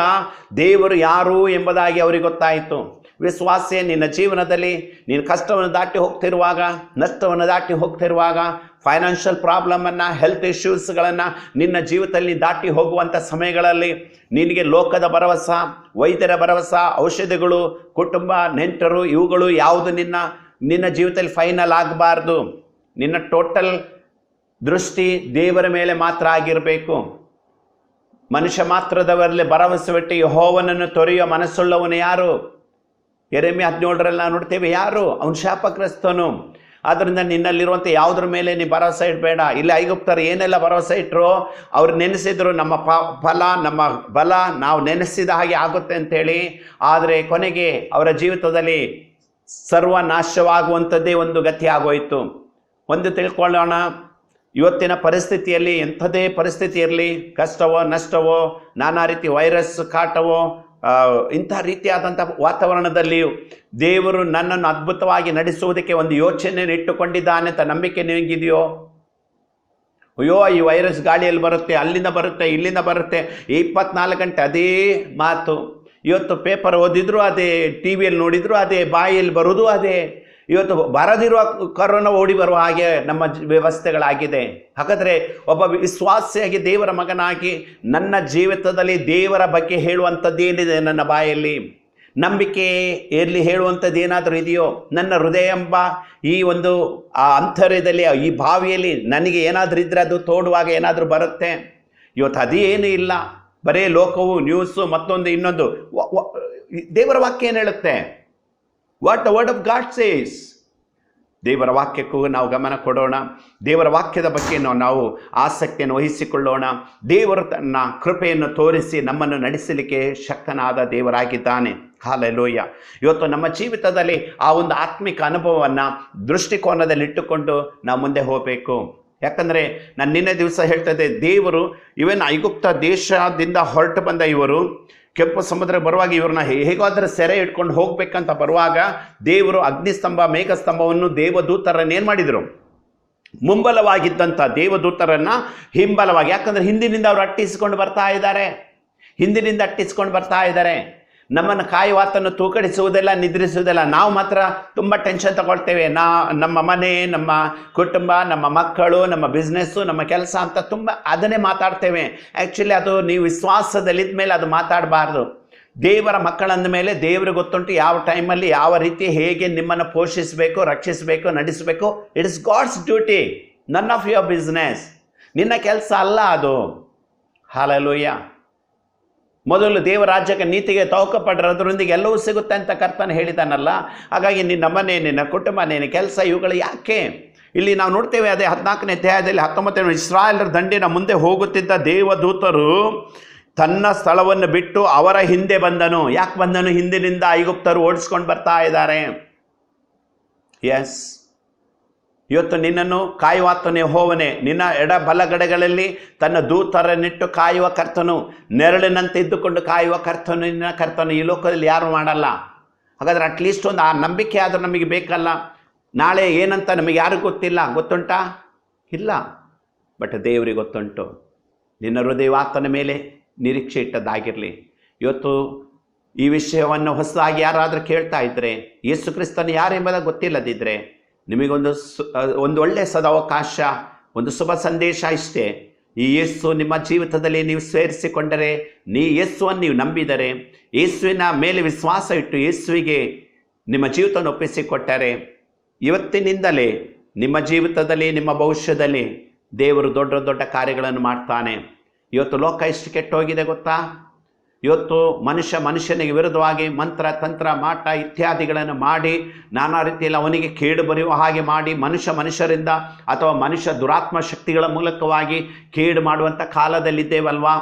ದೇವರು ಯಾರು ಎಂಬುದಾಗಿ ಅವರಿಗೆ ಗೊತ್ತಾಯಿತು. ವಿಶ್ವಾಸೆ, ನಿನ್ನ ಜೀವನದಲ್ಲಿ ನೀನು ಕಷ್ಟವನ್ನು ದಾಟಿ ಹೋಗ್ತಿರುವಾಗ, ನಷ್ಟವನ್ನು ದಾಟಿ ಹೋಗ್ತಿರುವಾಗ, ಫೈನಾನ್ಷಿಯಲ್ ಪ್ರಾಬ್ಲಮನ್ನು, ಹೆಲ್ತ್ ಇಶ್ಯೂಸ್ಗಳನ್ನು ನಿನ್ನ ಜೀವಿತದಲ್ಲಿ ದಾಟಿ ಹೋಗುವಂಥ ಸಮಯಗಳಲ್ಲಿ ನಿನಗೆ ಲೋಕದ ಭರವಸೆ, ವೈದ್ಯರ ಭರವಸೆ, ಔಷಧಿಗಳು, ಕುಟುಂಬ, ನೆಂಟರು, ಇವುಗಳು ಯಾವುದು ನಿನ್ನ ಜೀವಿತದಲ್ಲಿ ಫೈನಲ್ ಆಗಬಾರ್ದು. ನಿನ್ನ ಟೋಟಲ್ ದೃಷ್ಟಿ ದೇವರ ಮೇಲೆ ಮಾತ್ರ ಆಗಿರಬೇಕು. ಮನುಷ್ಯ ಮಾತ್ರದವರಲ್ಲಿ ಭರವಸೆ ಬಿಟ್ಟು ಯೆಹೋವನನ್ನು ತೊರೆಯುವ ಮನಸ್ಸುಳ್ಳವನು ಯಾರು? ಯೆರೆಮೀಯ 17ರಲ್ಲಿ ನಾವು ನೋಡ್ತೇವೆ, ಯಾರು? ಅವನು ಶಾಪಗ್ರಸ್ತನು. ಆದ್ದರಿಂದ ನಿನ್ನಲ್ಲಿರುವಂಥ ಯಾವುದ್ರ ಮೇಲೆ ನೀ ಭರವಸೆ ಇಡಬೇಡ. ಇಲ್ಲಿ ಐಗುಪ್ತರು ಏನೆಲ್ಲ ಭರವಸೆ ಇಟ್ಟರು, ಅವ್ರು ನೆನೆಸಿದ್ರು ನಮ್ಮ ಫಲ, ನಮ್ಮ ಬಲ, ನಾವು ನೆನೆಸಿದ ಹಾಗೆ ಆಗುತ್ತೆ ಅಂತೇಳಿ. ಆದರೆ ಕೊನೆಗೆ ಅವರ ಜೀವಿತದಲ್ಲಿ ಸರ್ವನಾಶವಾಗುವಂಥದ್ದೇ ಒಂದು ಗತಿ ಆಗೋಯಿತು. ಒಂದು ತಿಳ್ಕೊಳ್ಳೋಣ, ಇವತ್ತಿನ ಪರಿಸ್ಥಿತಿಯಲ್ಲಿ ಎಂಥದೇ ಪರಿಸ್ಥಿತಿ ಇರಲಿ, ಕಷ್ಟವೋ ನಷ್ಟವೋ, ನಾನಾ ರೀತಿ ವೈರಸ್ ಕಾಟವೋ, ಇಂಥ ರೀತಿಯಾದಂಥ ವಾತಾವರಣದಲ್ಲಿಯೂ ದೇವರು ನನ್ನನ್ನು ಅದ್ಭುತವಾಗಿ ನಡೆಸುವುದಕ್ಕೆ ಒಂದು ಯೋಚನೆಯನ್ನು ಇಟ್ಟುಕೊಂಡಿದ್ದಾನೆ ಅಂತ ನಂಬಿಕೆ ನಿಮಗಿದೆಯೋ? ಅಯ್ಯೋ, ಈ ವೈರಸ್ ಗಾಳಿಯಲ್ಲಿ ಬರುತ್ತೆ, ಅಲ್ಲಿಂದ ಬರುತ್ತೆ, ಇಲ್ಲಿಂದ ಬರುತ್ತೆ, 24 ಗಂಟೆ ಅದೇ ಮಾತು. ಇವತ್ತು ಪೇಪರ್ ಓದಿದ್ರು ಅದೇ, ಟಿ ವಿಯಲ್ಲಿ ನೋಡಿದ್ರು ಅದೇ, ಬಾಯಲ್ಲಿ ಬರೋದು ಅದೇ. ಇವತ್ತು ಬರದಿರುವ ಕರೋನಾ ಓಡಿ ಬರುವ ಹಾಗೆ ನಮ್ಮ ವ್ಯವಸ್ಥೆಗಳಾಗಿದೆ. ಹಾಗಾದರೆ ಒಬ್ಬ ವಿಶ್ವಾಸಿಯಾಗಿ ದೇವರ ಮಗನಾಗಿ ನನ್ನ ಜೀವಿತದಲ್ಲಿ ದೇವರ ಬಗ್ಗೆ ಹೇಳುವಂಥದ್ದೇನಿದೆ? ನನ್ನ ಬಾಯಲ್ಲಿ ನಂಬಿಕೆ ಎಲ್ಲಿ ಹೇಳುವಂಥದ್ದು ಏನಾದರೂ ಇದೆಯೋ? ನನ್ನ ಹೃದಯ ಎಂಬ ಈ ಒಂದು ಅಂತರ್ಯದಲ್ಲಿ, ಈ ಬಾವಿಯಲ್ಲಿ ನನಗೆ ಏನಾದರೂ ಇದ್ದರೆ ಅದು ತೋಡುವಾಗ ಏನಾದರೂ ಬರುತ್ತೆ. ಇವತ್ತು ಅದೇನೂ ಇಲ್ಲ, ಬರೇ ಲೋಕವು, ನ್ಯೂಸು, ಮತ್ತೊಂದು ಇನ್ನೊಂದು. ದೇವರ ವಾಕ್ಯ ಏನು ಹೇಳುತ್ತೆ? What the word of god says. ದೇವರ ವಾಕ್ಯಕ್ಕೂ ನಾವು ಗಮನ ಕೊಡೋಣ. ದೇವರ ವಾಕ್ಯದ ಬಗ್ಗೆ ನಾವು ಆಸಕ್ತಿಯನ್ನು ವಹಿಸಿಕೊಳ್ಳೋಣ. ದೇವರು ತನ್ನ ಕೃಪೆಯನ್ನು ತೋರಿಸಿ ನಮ್ಮನ್ನು ನಡೆಸಲಿಕ್ಕೆ ಶಕ್ತನಾದ ದೇವರಾಗಿದ್ದಾನೆ. ಹಾಲೆಲೂಯ. ಇವತ್ತು ನಮ್ಮ ಜೀವಿತದಲ್ಲಿ ಆ ಒಂದು ಆತ್ಮಿಕ ಅನುಭವವನ್ನು ದೃಷ್ಟಿಕೋನದಲ್ಲಿಟ್ಟುಕೊಂಡು ನಾವು ಮುಂದೆ ಹೋಗಬೇಕು. ಯಾಕಂದರೆ ನಾನು ನಿನ್ನೆ ದಿವಸ ಹೇಳ್ತಾ ಇದ್ದೆ, ದೇವರು ಇವನ್ ಐಗುಪ್ತ ದೇಶದಿಂದ ಹೊರಟು ಬಂದ ಇವರು ಕೆಂಪು ಸಮುದ್ರ ಬರುವಾಗ ಇವ್ರನ್ನ ಹೇಗಾದರೂ ಸೆರೆ ಇಟ್ಕೊಂಡು ಹೋಗ್ಬೇಕಂತ ಬರುವಾಗ ದೇವರು ಅಗ್ನಿಸ್ತಂಭ ಮೇಘಸ್ತಂಭವನ್ನು ದೇವದೂತರನ್ನು ಏನು ಮಾಡಿದರು, ಮುಂಬಲವಾಗಿದ್ದಂಥ ದೇವದೂತರನ್ನು ಹಿಂಬಲವಾಗಿ, ಯಾಕಂದರೆ ಹಿಂದಿನಿಂದ ಅವರು ಅಟ್ಟಿಸಿಕೊಂಡು ಬರ್ತಾ ಇದ್ದಾರೆ. ನಮ್ಮನ್ನು ಕಾಯುವಾತನ್ನು ತೂಕಡಿಸುವುದಿಲ್ಲ, ನಿದ್ರಿಸುವುದಿಲ್ಲ. ನಾವು ಮಾತ್ರ ತುಂಬ ಟೆನ್ಷನ್ ತಗೊಳ್ತೇವೆ. ನಮ್ಮ ಮನೆ, ನಮ್ಮ ಕುಟುಂಬ, ನಮ್ಮ ಮಕ್ಕಳು, ನಮ್ಮ ಬಿಸ್ನೆಸ್ಸು, ನಮ್ಮ ಕೆಲಸ ಅಂತ ತುಂಬ ಅದನ್ನೇ ಮಾತಾಡ್ತೇವೆ. ಆ್ಯಕ್ಚುಲಿ ಅದು ನೀವು ವಿಶ್ವಾಸದಲ್ಲಿದ್ದ ಮೇಲೆ ಅದು ಮಾತಾಡಬಾರ್ದು. ದೇವರ ಮಕ್ಕಳಂದ ಮೇಲೆ ದೇವರಿಗೆ ಗೊತ್ತುಂಟು ಯಾವ ಟೈಮಲ್ಲಿ ಯಾವ ರೀತಿ ಹೇಗೆ ನಿಮ್ಮನ್ನು ಪೋಷಿಸಬೇಕು, ರಕ್ಷಿಸಬೇಕು, ನಡೆಸಬೇಕು. It is God's duty, none of your business. ನಿನ್ನ ಕೆಲಸ ಅಲ್ಲ ಅದು. ಹಾಲೆಲೂಯ. ಮೊದಲು ದೇವರಾಜ್ಯಕ್ಕೆ ನೀತಿಗೆ ತವಕಪಡ್ರೆ ಅದರೊಂದಿಗೆ ಎಲ್ಲವೂ ಸಿಗುತ್ತೆ ಅಂತ ಕರ್ತನ ಹೇಳಿದಾನಲ್ಲ. ಹಾಗಾಗಿ ನಿನ್ನ ಮನೆ, ನಿನ್ನ ಕುಟುಂಬ, ನಿನ್ನ ಕೆಲಸ ಇವುಗಳು ಯಾಕೆ? ಇಲ್ಲಿ ನಾವು ನೋಡ್ತೇವೆ, ಅದೇ 14ನೇ ಅಧ್ಯಾಯದಲ್ಲಿ 19 ಇಸ್ರಾಯೇಲರ ದಂಡಿನ ಮುಂದೆ ಹೋಗುತ್ತಿದ್ದ ದೇವದೂತರು ತನ್ನ ಸ್ಥಳವನ್ನು ಬಿಟ್ಟು ಅವರ ಹಿಂದೆ ಬಂದನು. ಯಾಕೆ ಬಂದನು? ಹಿಂದಿನಿಂದ ಐಗುಪ್ತರು ಓಡಿಸ್ಕೊಂಡು ಬರ್ತಾ ಇದ್ದಾರೆ. ಎಸ್, ಇವತ್ತು ನಿನ್ನನ್ನು ಕಾಯುವಾತನೇ ಯೆಹೋವನೇ, ನಿನ್ನ ಎಡ ಬಲಗಡೆಗಳಲ್ಲಿ ತನ್ನ ದೂತರನ್ನಿಟ್ಟು ಕಾಯುವ ಕರ್ತನು, ನೆರಳಿನಂತೆ ಇದ್ದುಕೊಂಡು ಕಾಯುವ ಕರ್ತನು, ನಿನ್ನ ಕರ್ತನು ಈ ಲೋಕದಲ್ಲಿ ಯಾರು ಮಾಡಲ್ಲ. ಹಾಗಾದರೆ ಅಟ್ಲೀಸ್ಟ್ ಒಂದು ಆ ನಂಬಿಕೆ ಆದರೂ ನಮಗೆ ಬೇಕಲ್ಲ. ನಾಳೆ ಏನಂತ ನಮಗೆ ಯಾರಿಗೂ ಗೊತ್ತಿಲ್ಲ, ಗೊತ್ತುಂಟಾ? ಇಲ್ಲ. ಬಟ್ ದೇವರಿಗೆ ಗೊತ್ತುಂಟು. ನಿನ್ನ ಹೃದಯ ಆತನ ಮೇಲೆ ನಿರೀಕ್ಷೆ ಇಟ್ಟದ್ದಾಗಿರಲಿ. ಇವತ್ತು ಈ ವಿಷಯವನ್ನು ಹೊಸದಾಗಿ ಯಾರಾದರೂ ಕೇಳ್ತಾ ಇದ್ದರೆ, ಯೇಸು ಕ್ರಿಸ್ತನು ಯಾರೆಂಬುದಾಗಿ ಗೊತ್ತಿಲ್ಲದಿದ್ದರೆ, ನಿಮಗೊಂದು ಒಳ್ಳೆಯ ಸದಾವಕಾಶ, ಒಂದು ಶುಭ ಸಂದೇಶ ಇಷ್ಟೇ. ಈ ಯೇಸು ನಿಮ್ಮ ಜೀವಿತದಲ್ಲಿ ನೀವು ಸೇರಿಸಿಕೊಂಡರೆ, ಯೇಸುವನ್ನು ನೀವು ನಂಬಿದರೆ, ಯೇಸುವಿನ ಮೇಲೆ ವಿಶ್ವಾಸ ಇಟ್ಟು ಯೇಸುವಿಗೆ ನಿಮ್ಮ ಜೀವಿತವನ್ನು ಒಪ್ಪಿಸಿಕೊಟ್ಟರೆ, ಇವತ್ತಿನಿಂದಲೇ ನಿಮ್ಮ ಜೀವಿತದಲ್ಲಿ, ನಿಮ್ಮ ಭವಿಷ್ಯದಲ್ಲಿ ದೇವರು ದೊಡ್ಡ ದೊಡ್ಡ ಕಾರ್ಯಗಳನ್ನು ಮಾಡ್ತಾನೆ. ಇವತ್ತು ಲೋಕ ಎಷ್ಟು ಕೆಟ್ಟೋಗಿದೆ ಗೊತ್ತಾ? ಇವತ್ತು ಮನುಷ್ಯನಿಗೆ ವಿರುದ್ಧವಾಗಿ ಮಂತ್ರ, ತಂತ್ರ, ಮಾಟ ಇತ್ಯಾದಿಗಳನ್ನು ಮಾಡಿ ನಾನಾ ರೀತಿಯಲ್ಲಿ ಅವನಿಗೆ ಕೇಡು ಬರೆಯುವ ಹಾಗೆ ಮಾಡಿ ಮನುಷ್ಯರಿಂದ ಅಥವಾ ಮನುಷ್ಯ ದುರಾತ್ಮ ಶಕ್ತಿಗಳ ಮೂಲಕವಾಗಿ ಕೇಡು ಮಾಡುವಂಥ ಕಾಲದಲ್ಲಿದ್ದೇವಲ್ವಾ?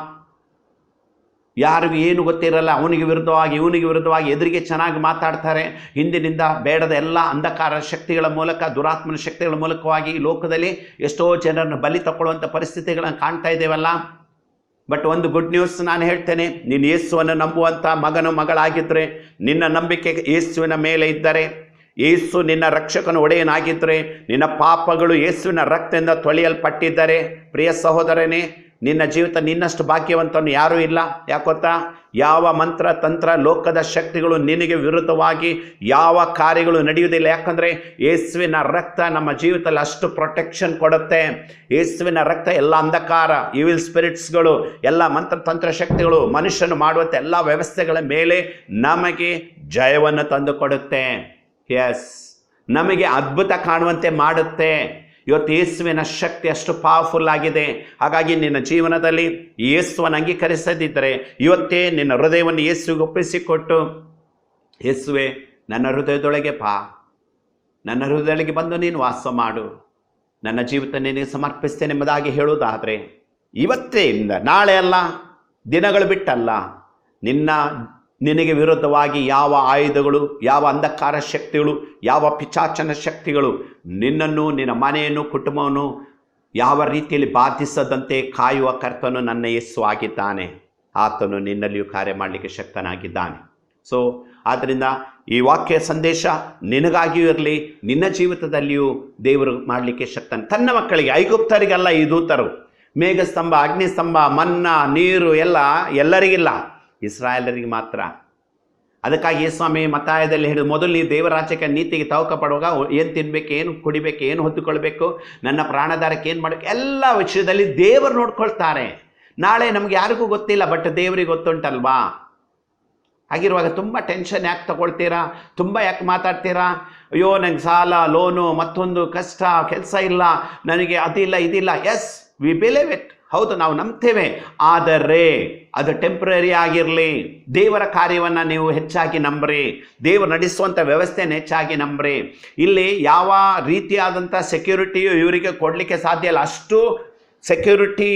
ಯಾರಿಗೂ ಏನು ಗೊತ್ತಿರಲ್ಲ, ಅವನಿಗೆ ವಿರುದ್ಧವಾಗಿ ಇವನಿಗೆ ವಿರುದ್ಧವಾಗಿ ಎದುರಿಗೆ ಚೆನ್ನಾಗಿ ಮಾತಾಡ್ತಾರೆ. ಹಿಂದಿನಿಂದ ಬೇಡದ ಎಲ್ಲ ಅಂಧಕಾರ ಶಕ್ತಿಗಳ ಮೂಲಕ, ದುರಾತ್ಮನ ಶಕ್ತಿಗಳ ಮೂಲಕವಾಗಿ ಈ ಲೋಕದಲ್ಲಿ ಎಷ್ಟೋ ಜನರನ್ನು ಬಲಿ ತಗೊಳ್ಳುವಂಥ ಪರಿಸ್ಥಿತಿಗಳನ್ನು ಕಾಣ್ತಾ ಇದ್ದೇವಲ್ಲ. ಬಟ್ ಒಂದು ಗುಡ್ ನ್ಯೂಸ್ ನಾನು ಹೇಳ್ತೇನೆ, ನೀನು ಯೇಸುವನ್ನು ನಂಬುವಂಥ ಮಗನು ಮಗಳಾಗಿದ್ದರೆ, ನಿನ್ನ ನಂಬಿಕೆ ಯೇಸುವಿನ ಮೇಲೆ ಇದ್ದರೆ, ಯೇಸು ನಿನ್ನ ರಕ್ಷಕನ ಒಡೆಯನಾಗಿದ್ದರೆ, ನಿನ್ನ ಪಾಪಗಳು ಯೇಸುವಿನ ರಕ್ತದಿಂದ ತೊಳೆಯಲ್ಪಟ್ಟಿದ್ದರೆ, ಪ್ರಿಯ ಸಹೋದರನೇ, ನಿನ್ನ ಜೀವಿತ ನಿನ್ನಷ್ಟು ಭಾಗ್ಯವಂತನು ಯಾರೂ ಇಲ್ಲ. ಯಾಕೊತ್ತಾ? ಯಾವ ಮಂತ್ರ, ತಂತ್ರ, ಲೋಕದ ಶಕ್ತಿಗಳು ನಿನಗೆ ವಿರುದ್ಧವಾಗಿ ಯಾವ ಕಾರ್ಯಗಳು ನಡೆಯುವುದಿಲ್ಲ. ಯಾಕಂದರೆ ಯೇಸುವಿನ ರಕ್ತ ನಮ್ಮ ಜೀವಿತದಲ್ಲಿ ಅಷ್ಟು ಪ್ರೊಟೆಕ್ಷನ್ ಕೊಡುತ್ತೆ. ಯೇಸುವಿನ ರಕ್ತ ಎಲ್ಲ ಅಂಧಕಾರ, ಇವಿಲ್ ಸ್ಪಿರಿಟ್ಸ್ಗಳು, ಎಲ್ಲ ಮಂತ್ರ ತಂತ್ರ ಶಕ್ತಿಗಳು, ಮನುಷ್ಯನು ಮಾಡುವಂಥ ಎಲ್ಲ ವ್ಯವಸ್ಥೆಗಳ ಮೇಲೆ ನಮಗೆ ಜಯವನ್ನು ತಂದು ಕೊಡುತ್ತೆ. ಎಸ್, ನಮಗೆ ಅದ್ಭುತ ಕಾಣುವಂತೆ ಮಾಡುತ್ತೆ. ಇವತ್ತು ಯೇಸುವಿನ ಶಕ್ತಿ ಅಷ್ಟು ಪವರ್ಫುಲ್ ಆಗಿದೆ. ಹಾಗಾಗಿ ನಿನ್ನ ಜೀವನದಲ್ಲಿ ಯೇಸುವನ್ನು ಅಂಗೀಕರಿಸದಿದ್ದರೆ, ಇವತ್ತೇ ನಿನ್ನ ಹೃದಯವನ್ನು ಯೇಸುವಿಗೆ ಒಪ್ಪಿಸಿಕೊಟ್ಟು, ಯೇಸುವೆ ನನ್ನ ಹೃದಯದೊಳಗೆ ನನ್ನ ಹೃದಯದೊಳಗೆ ಬಂದು ನೀನು ವಾಸ ಮಾಡು, ನನ್ನ ಜೀವಿತ ನಿನಗೆ ಸಮರ್ಪಿಸ್ತೇನೆ ಎಂಬುದಾಗಿ ಹೇಳುವುದಾದರೆ, ಇವತ್ತೇಯಿಂದ ನಾಳೆ ಅಲ್ಲ, ದಿನಗಳು ಬಿಟ್ಟಲ್ಲ, ನಿನಗೆ ವಿರುದ್ಧವಾಗಿ ಯಾವ ಆಯುಧಗಳು, ಯಾವ ಅಂಧಕಾರ ಶಕ್ತಿಗಳು, ಯಾವ ಪಿಚಾಚನ ಶಕ್ತಿಗಳು ನಿನ್ನನ್ನು, ನಿನ್ನ ಮನೆಯನ್ನು, ಕುಟುಂಬವನ್ನು ಯಾವ ರೀತಿಯಲ್ಲಿ ಬಾಧಿಸದಂತೆ ಕಾಯುವ ಕರ್ತನು ನನ್ನ ಯೇಸು ಆಗಿದ್ದಾನೆ. ಆತನು ನಿನ್ನಲ್ಲಿಯೂ ಕಾರ್ಯ ಮಾಡಲಿಕ್ಕೆ ಶಕ್ತನಾಗಿದ್ದಾನೆ. ಸೊ ಆದ್ದರಿಂದ ಈ ವಾಕ್ಯ ಸಂದೇಶ ನಿನಗಾಗಿಯೂ ಇರಲಿ, ನಿನ್ನ ಜೀವಿತದಲ್ಲಿಯೂ ದೇವರು ಮಾಡಲಿಕ್ಕೆ ಶಕ್ತನ. ತನ್ನ ಮಕ್ಕಳಿಗೆ, ಐಗುಪ್ತರಿಗೆಲ್ಲ ಈ ದೂತರು, ಮೇಘಸ್ತಂಭ, ಅಗ್ನಿಸ್ತಂಭ, ಮನ್ನ, ನೀರು ಎಲ್ಲರಿಗಿಲ್ಲ, ಇಸ್ರಾಯೇಲರಿಗೆ ಮಾತ್ರ. ಅದಕ್ಕಾಗಿ ಯೇಸುಸ್ವಾಮಿ ಮತ್ತಾಯದಲ್ಲಿ ಹೇಳಿದ, ಮೊದಲು ನೀವು ದೇವರಾಜ್ಯಕ್ಕೆ ನೀತಿಗೆ ತವಕ ಪಡುವಾಗ ಏನು ತಿನ್ನಬೇಕು, ಏನು ಕುಡಿಬೇಕು, ಏನು ಹೊತ್ತುಕೊಳ್ಬೇಕು, ನನ್ನ ಪ್ರಾಣಾಧಾರಕ್ಕೆ ಏನು ಮಾಡಬೇಕು, ಎಲ್ಲ ವಿಷಯದಲ್ಲಿ ದೇವರು ನೋಡ್ಕೊಳ್ತಾರೆ. ನಾಳೆ ನಮ್ಗೆ ಯಾರಿಗೂ ಗೊತ್ತಿಲ್ಲ, ಬಟ್ ದೇವರಿಗೆ ಗೊತ್ತುಂಟಲ್ವಾ? ಹಾಗಿರುವಾಗ ತುಂಬ ಟೆನ್ಷನ್ ಯಾಕೆ ತಗೊಳ್ತೀರಾ? ತುಂಬ ಯಾಕೆ ಮಾತಾಡ್ತೀರಾ? ಅಯ್ಯೋ ನನಗೆ ಸಾಲ, ಲೋನು, ಮತ್ತೊಂದು ಕಷ್ಟ, ಕೆಲಸ ಇಲ್ಲ, ನನಗೆ ಅದಿಲ್ಲ ಇದಿಲ್ಲ. Yes, we believe it. ಹೌದು, ನಾವು ನಂಬ್ತೇವೆ. ಆದರೆ ಅದು ಟೆಂಪ್ರರಿ ಆಗಿರಲಿ. ದೇವರ ಕಾರ್ಯವನ್ನು ನೀವು ಹೆಚ್ಚಾಗಿ ನಂಬ್ರಿ, ದೇವರು ನಡೆಸುವಂಥ ವ್ಯವಸ್ಥೆಯನ್ನು ಹೆಚ್ಚಾಗಿ ನಂಬ್ರಿ. ಇಲ್ಲಿ ಯಾವ ರೀತಿಯಾದಂಥ ಸೆಕ್ಯೂರಿಟಿಯು ಇವರಿಗೆ ಕೊಡಲಿಕ್ಕೆ ಸಾಧ್ಯ ಇಲ್ಲ. ಅಷ್ಟು ಸೆಕ್ಯೂರಿಟಿ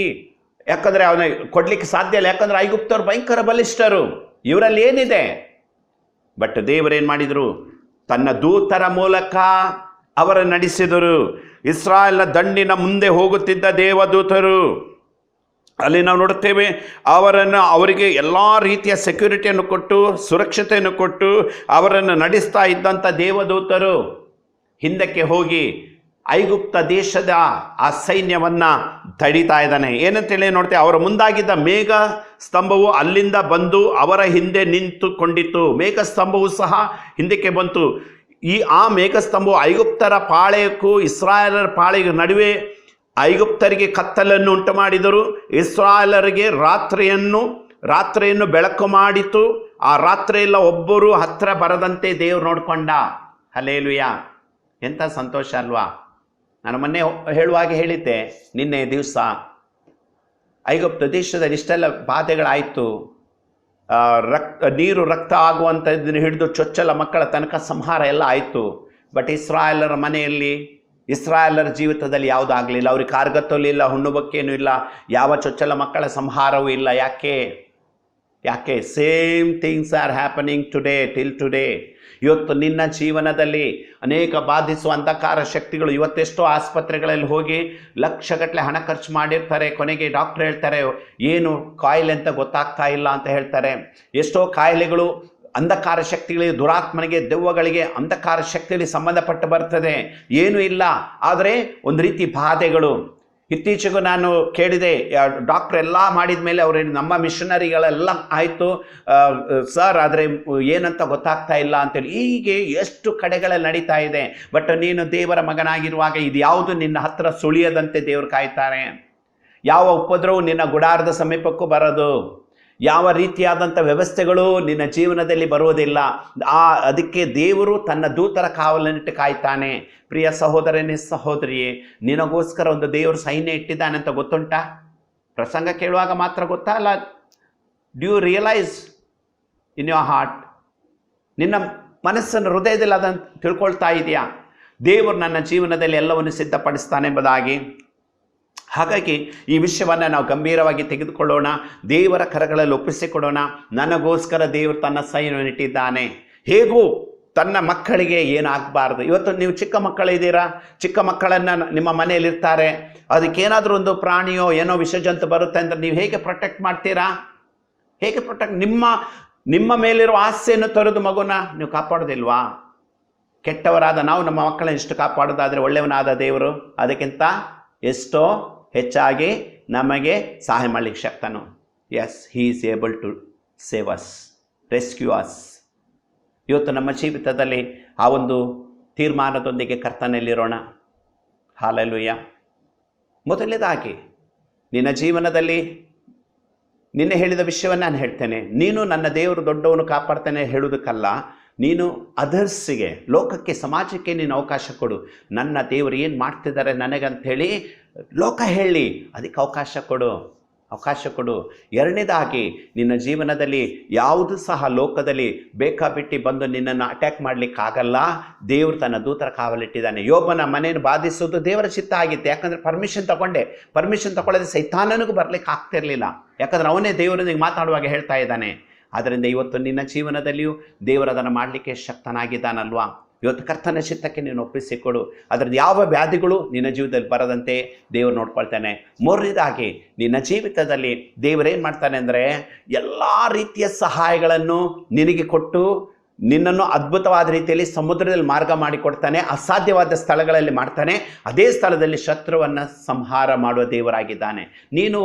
ಯಾಕಂದರೆ ಅವನಿಗೆ ಕೊಡಲಿಕ್ಕೆ ಸಾಧ್ಯ ಇಲ್ಲ. ಯಾಕಂದರೆ ಐಗುಪ್ತರು ಭಯಂಕರ ಬಲಿಷ್ಠರು. ಇವರಲ್ಲಿ ಏನಿದೆ? ಬಟ್ ದೇವರೇನು ಮಾಡಿದರು? ತನ್ನ ದೂತರ ಮೂಲಕ ಅವರ ನಡೆಸಿದರು. ಇಸ್ರಾಯೇಲ್ನ ದಂಡಿನ ಮುಂದೆ ಹೋಗುತ್ತಿದ್ದ ದೇವದೂತರು, ಅಲ್ಲಿ ನಾವು ನೋಡುತ್ತೇವೆ, ಅವರಿಗೆ ಎಲ್ಲ ರೀತಿಯ ಸೆಕ್ಯೂರಿಟಿಯನ್ನು ಕೊಟ್ಟು, ಸುರಕ್ಷತೆಯನ್ನು ಕೊಟ್ಟು ಅವರನ್ನು ನಡೆಸ್ತಾ ಇದ್ದಂಥ ದೇವದೂತರು ಹಿಂದಕ್ಕೆ ಹೋಗಿ ಐಗುಪ್ತ ದೇಶದ ಆ ಸೈನ್ಯವನ್ನು ತಡೀತಾ ಇದ್ದಾನೆ. ಏನಂತೇಳಿ ನೋಡ್ತೇವೆ, ಅವರ ಮುಂದಾಗಿದ್ದ ಮೇಘ ಸ್ತಂಭವು ಅಲ್ಲಿಂದ ಬಂದು ಅವರ ಹಿಂದೆ ನಿಂತುಕೊಂಡಿತ್ತು. ಮೇಘ ಸ್ತಂಭವು ಸಹ ಹಿಂದಕ್ಕೆ ಬಂತು. ಆ ಮೇಘಸ್ತಂಭವು ಐಗುಪ್ತರ ಪಾಳೆಯಕ್ಕೂ ಇಸ್ರಾಯೇಲರ ಪಾಳೆಯ ನಡುವೆ ಐಗುಪ್ತರಿಗೆ ಕತ್ತಲನ್ನು ಉಂಟು ಮಾಡಿದರು, ಇಸ್ರಾಯೇಲರಿಗೆ ರಾತ್ರಿಯನ್ನು ಬೆಳಕು ಮಾಡಿತು. ಆ ರಾತ್ರಿಯೆಲ್ಲ ಒಬ್ಬರು ಹತ್ರ ಬರದಂತೆ ದೇವರು ನೋಡಿಕೊಂಡ. ಹಲ್ಲೆಲೂಯಾ! ಎಂಥ ಸಂತೋಷ ಅಲ್ವಾ? ನಾನು ಮೊನ್ನೆ ಹೇಳುವಾಗ ಹೇಳಿದ್ದೆ, ನಿನ್ನೆ ದಿವಸ ಐಗುಪ್ತ ದೇಶದಲ್ಲಿ ಇಷ್ಟೆಲ್ಲ ಬಾಧೆಗಳಾಯಿತು. ನೀರು ರಕ್ತ ಆಗುವಂಥದ್ದನ್ನು ಹಿಡಿದು ಚೊಚ್ಚಲ ಮಕ್ಕಳ ತನಕ ಸಂಹಾರ ಎಲ್ಲ ಆಯಿತು. ಬಟ್ ಇಸ್ರಾಯೇಲರ ಮನೆಯಲ್ಲಿ, ಇಸ್ರಾಯೇಲರ ಜೀವಿತದಲ್ಲಿ ಯಾವುದೂ ಆಗಲಿಲ್ಲ. ಅವ್ರಿಗೆ ಕಾರ್ಗತ್ತಲೂ ಇಲ್ಲ, ಹುಣ್ಣುಬಕ್ಕೇನೂ ಇಲ್ಲ, ಯಾವ ಚೊಚ್ಚಲ ಮಕ್ಕಳ ಸಂಹಾರವೂ ಇಲ್ಲ. ಯಾಕೆ? Same things are happening today, till today. ಇವತ್ತು ನಿನ್ನ ಜೀವನದಲ್ಲಿ ಅನೇಕ ಬಾಧಿಸುವ ಅಂಧಕಾರ ಶಕ್ತಿಗಳು, ಇವತ್ತೆಷ್ಟೋ ಆಸ್ಪತ್ರೆಗಳಲ್ಲಿ ಹೋಗಿ ಲಕ್ಷಗಟ್ಟಲೆ ಹಣ ಖರ್ಚು ಮಾಡಿರ್ತಾರೆ. ಕೊನೆಗೆ ಡಾಕ್ಟರ್ ಹೇಳ್ತಾರೆ ಏನು ಕಾಯಿಲೆ ಅಂತ ಗೊತ್ತಾಗ್ತಾ ಇಲ್ಲ ಅಂತ ಹೇಳ್ತಾರೆ. ಎಷ್ಟೋ ಕಾಯಿಲೆಗಳು ಅಂಧಕಾರ ಶಕ್ತಿಗಳಿಗೆ, ದುರಾತ್ಮನಿಗೆ, ದೆವ್ವಗಳಿಗೆ ಅಂಧಕಾರ ಶಕ್ತಿಗಳಿಗೆ ಸಂಬಂಧಪಟ್ಟು ಬರ್ತದೆ. ಏನೂ ಇಲ್ಲ, ಆದರೆ ಒಂದು ರೀತಿ ಬಾಧೆಗಳು. ಇತ್ತೀಚೆಗೂ ನಾನು ಕೇಳಿದೆ, ಡಾಕ್ಟ್ರ್ ಎಲ್ಲ ಮಾಡಿದ ಮೇಲೆ ಅವರು ನಮ್ಮ ಮಿಷನರಿಗಳೆಲ್ಲ ಆಯಿತು ಸರ್, ಆದರೆ ಏನಂತ ಗೊತ್ತಾಗ್ತಾ ಇಲ್ಲ ಅಂತೇಳಿ. ಹೀಗೆ ಎಷ್ಟು ಕಡೆಗಳಲ್ಲಿ ನಡೀತಾ ಇದೆ. ಬಟ್ ನೀನು ದೇವರ ಮಗನಾಗಿರುವಾಗ ಇದು ಯಾವುದು ನಿನ್ನ ಹತ್ತಿರ ಸುಳಿಯದಂತೆ ದೇವರು ಕಾಯ್ತಾರೆ. ಯಾವ ಉಪದ್ರವೂ ನಿನ್ನ ಗುಡಾರದ ಸಮೀಪಕ್ಕೂ ಬರೋದು, ಯಾವ ರೀತಿಯಾದಂಥ ವ್ಯವಸ್ಥೆಗಳು ನಿನ್ನ ಜೀವನದಲ್ಲಿ ಬರುವುದಿಲ್ಲ. ಅದಕ್ಕೆ ದೇವರು ತನ್ನ ದೂತರ ಕಾವಲನ್ನಿಟ್ಟು ಕಾಯ್ತಾನೆ. ಪ್ರಿಯ ಸಹೋದರನೇ, ಸಹೋದರಿಯೇ, ನಿನಗೋಸ್ಕರ ಒಂದು ದೇವರು ಸೈನ್ಯ ಇಟ್ಟಿದ್ದಾನೆ ಅಂತ ಗೊತ್ತುಂಟಾ? ಪ್ರಸಂಗ ಕೇಳುವಾಗ ಮಾತ್ರ ಗೊತ್ತಾ? ಅಲ್ಲ, do you realise in your heart? ನಿನ್ನ ಮನಸ್ಸನ್ನು, ಹೃದಯದಲ್ಲಿ ಅದನ್ನು ತಿಳ್ಕೊಳ್ತಾ ಇದೆಯಾ? ದೇವರು ನನ್ನ ಜೀವನದಲ್ಲಿ ಎಲ್ಲವನ್ನು ಸಿದ್ಧಪಡಿಸ್ತಾನೆ ಎಂಬುದಾಗಿ. ಹಾಗಾಗಿ ಈ ವಿಷಯವನ್ನು ನಾವು ಗಂಭೀರವಾಗಿ ತೆಗೆದುಕೊಳ್ಳೋಣ, ದೇವರ ಕರಗಳಲ್ಲಿ ಒಪ್ಪಿಸಿಕೊಡೋಣ. ನನಗೋಸ್ಕರ ದೇವರು ತನ್ನ ಸೈನ್ಯವನ್ನು ಇಟ್ಟಿದ್ದಾನೆ. ಹೇಗೂ ತನ್ನ ಮಕ್ಕಳಿಗೆ ಏನಾಗಬಾರ್ದು. ಇವತ್ತು ನೀವು ಚಿಕ್ಕ ಮಕ್ಕಳಿದ್ದೀರಾ, ಚಿಕ್ಕ ಮಕ್ಕಳನ್ನು ನಿಮ್ಮ ಮನೆಯಲ್ಲಿರ್ತಾರೆ, ಅದಕ್ಕೇನಾದರೂ ಒಂದು ಪ್ರಾಣಿಯೋ ಏನೋ ವಿಷಜಂತು ಬರುತ್ತೆ ಅಂದರೆ ನೀವು ಹೇಗೆ ಪ್ರೊಟೆಕ್ಟ್ ಮಾಡ್ತೀರಾ? ಹೇಗೆ ಪ್ರೊಟೆಕ್ಟ್? ನಿಮ್ಮ ಮೇಲಿರೋ ಆಸೆಯನ್ನು ತೊರೆದು ಮಗುನ ನೀವು ಕಾಪಾಡೋದಿಲ್ವಾ? ಕೆಟ್ಟವರಾದ ನಾವು ನಮ್ಮ ಮಕ್ಕಳನ್ನ ಇಷ್ಟು ಕಾಪಾಡೋದಾದರೆ ಒಳ್ಳೆಯವನಾದ ದೇವರು ಅದಕ್ಕಿಂತ ಎಷ್ಟೋ ಹೆಚ್ಚಾಗಿ ನಮಗೆ ಸಹಾಯ ಮಾಡಲಿಕ್ಕೆ ಶಕ್ತನು. Yes, he is able to save us, rescue us. ಇವತ್ತು ನಮ್ಮ ಜೀವಿತದಲ್ಲಿ ಆ ಒಂದು ತೀರ್ಮಾನದೊಂದಿಗೆ ಕರ್ತನಲ್ಲಿರೋಣ. ಹಲ್ಲೆಲೂಯಾ. ಮೊದಲನೇದಾಗಿ ನಿನ್ನ ಜೀವನದಲ್ಲಿ ನಿನ್ನೆ ಹೇಳಿದ ವಿಷಯವನ್ನು ನಾನು ಹೇಳ್ತೇನೆ. ನೀನು ನನ್ನ ದೇವರು ದೊಡ್ಡವನು ಕಾಪಾಡ್ತಾನೆ ಹೇಳುವುದಕ್ಕಲ್ಲ, ನೀನು ಅದರ್ಸಿಗೆ, ಲೋಕಕ್ಕೆ, ಸಮಾಜಕ್ಕೆ ನೀನು ಅವಕಾಶ ಕೊಡು. ನನ್ನ ದೇವರು ಏನು ಮಾಡ್ತಿದ್ದಾರೆ ನನಗಂಥೇಳಿ ಲೋಕ ಹೇಳಿ, ಅದಕ್ಕೆ ಅವಕಾಶ ಕೊಡು. ಎರಡನೇದಾಗಿ, ನಿನ್ನ ಜೀವನದಲ್ಲಿ ಯಾವುದು ಸಹ ಲೋಕದಲ್ಲಿ ಬೇಕಾಬಿಟ್ಟು ಬಂದು ನಿನ್ನನ್ನು ಅಟ್ಯಾಕ್ ಮಾಡಲಿಕ್ಕಾಗಲ್ಲ. ದೇವರು ತನ್ನ ದೂತರ ಕಾವಲಿಟ್ಟಿದ್ದಾನೆ. ಯೋಬನ ಮನೆಯನ್ನು ಬಾಧಿಸೋದು ದೇವರ ಚಿತ್ತ ಆಗಿತ್ತು. ಯಾಕಂದರೆ ಪರ್ಮಿಷನ್ ತಗೊಳ್ಳದೆ ಸೈತಾನನಿಗೂ ಬರಲಿಕ್ಕೆ ಆಗ್ತಿರಲಿಲ್ಲ. ಯಾಕಂದರೆ ಅವನೇ ದೇವರೊಂದಿಗೆ ಮಾತಾಡುವಾಗ ಹೇಳ್ತಾ ಇದ್ದಾನೆ. ಆದ್ದರಿಂದ ಇವತ್ತು ನಿನ್ನ ಜೀವನದಲ್ಲಿಯೂ ದೇವರು ಅದನ್ನು ಮಾಡಲಿಕ್ಕೆ ಶಕ್ತನಾಗಿದ್ದಾನಲ್ವಾ? ಇವತ್ತು ಕರ್ತನ ಚಿತ್ತಕ್ಕೆ ನೀನು ಒಪ್ಪಿಸಿಕೊಡು. ಅದರದ್ದು ಯಾವ ವ್ಯಾಧಿಗಳು ನಿನ್ನ ಜೀವಿತದಲ್ಲಿ ಬರದಂತೆ ದೇವರು ನೋಡ್ಕೊಳ್ತಾನೆ. ಮೂರನೇದಾಗಿ, ನಿನ್ನ ಜೀವಿತದಲ್ಲಿ ದೇವರೇನು ಮಾಡ್ತಾನೆ ಅಂದರೆ ಎಲ್ಲ ರೀತಿಯ ಸಹಾಯಗಳನ್ನು ನಿನಗೆ ಕೊಟ್ಟು ನಿನ್ನನ್ನು ಅದ್ಭುತವಾದ ರೀತಿಯಲ್ಲಿ ಸಮುದ್ರದಲ್ಲಿ ಮಾರ್ಗ ಮಾಡಿಕೊಡ್ತಾನೆ. ಅಸಾಧ್ಯವಾದ ಸ್ಥಳಗಳಲ್ಲಿ ಮಾಡ್ತಾನೆ. ಅದೇ ಸ್ಥಳದಲ್ಲಿ ಶತ್ರುವನ್ನು ಸಂಹಾರ ಮಾಡುವ ದೇವರಾಗಿದ್ದಾನೆ. ನೀನು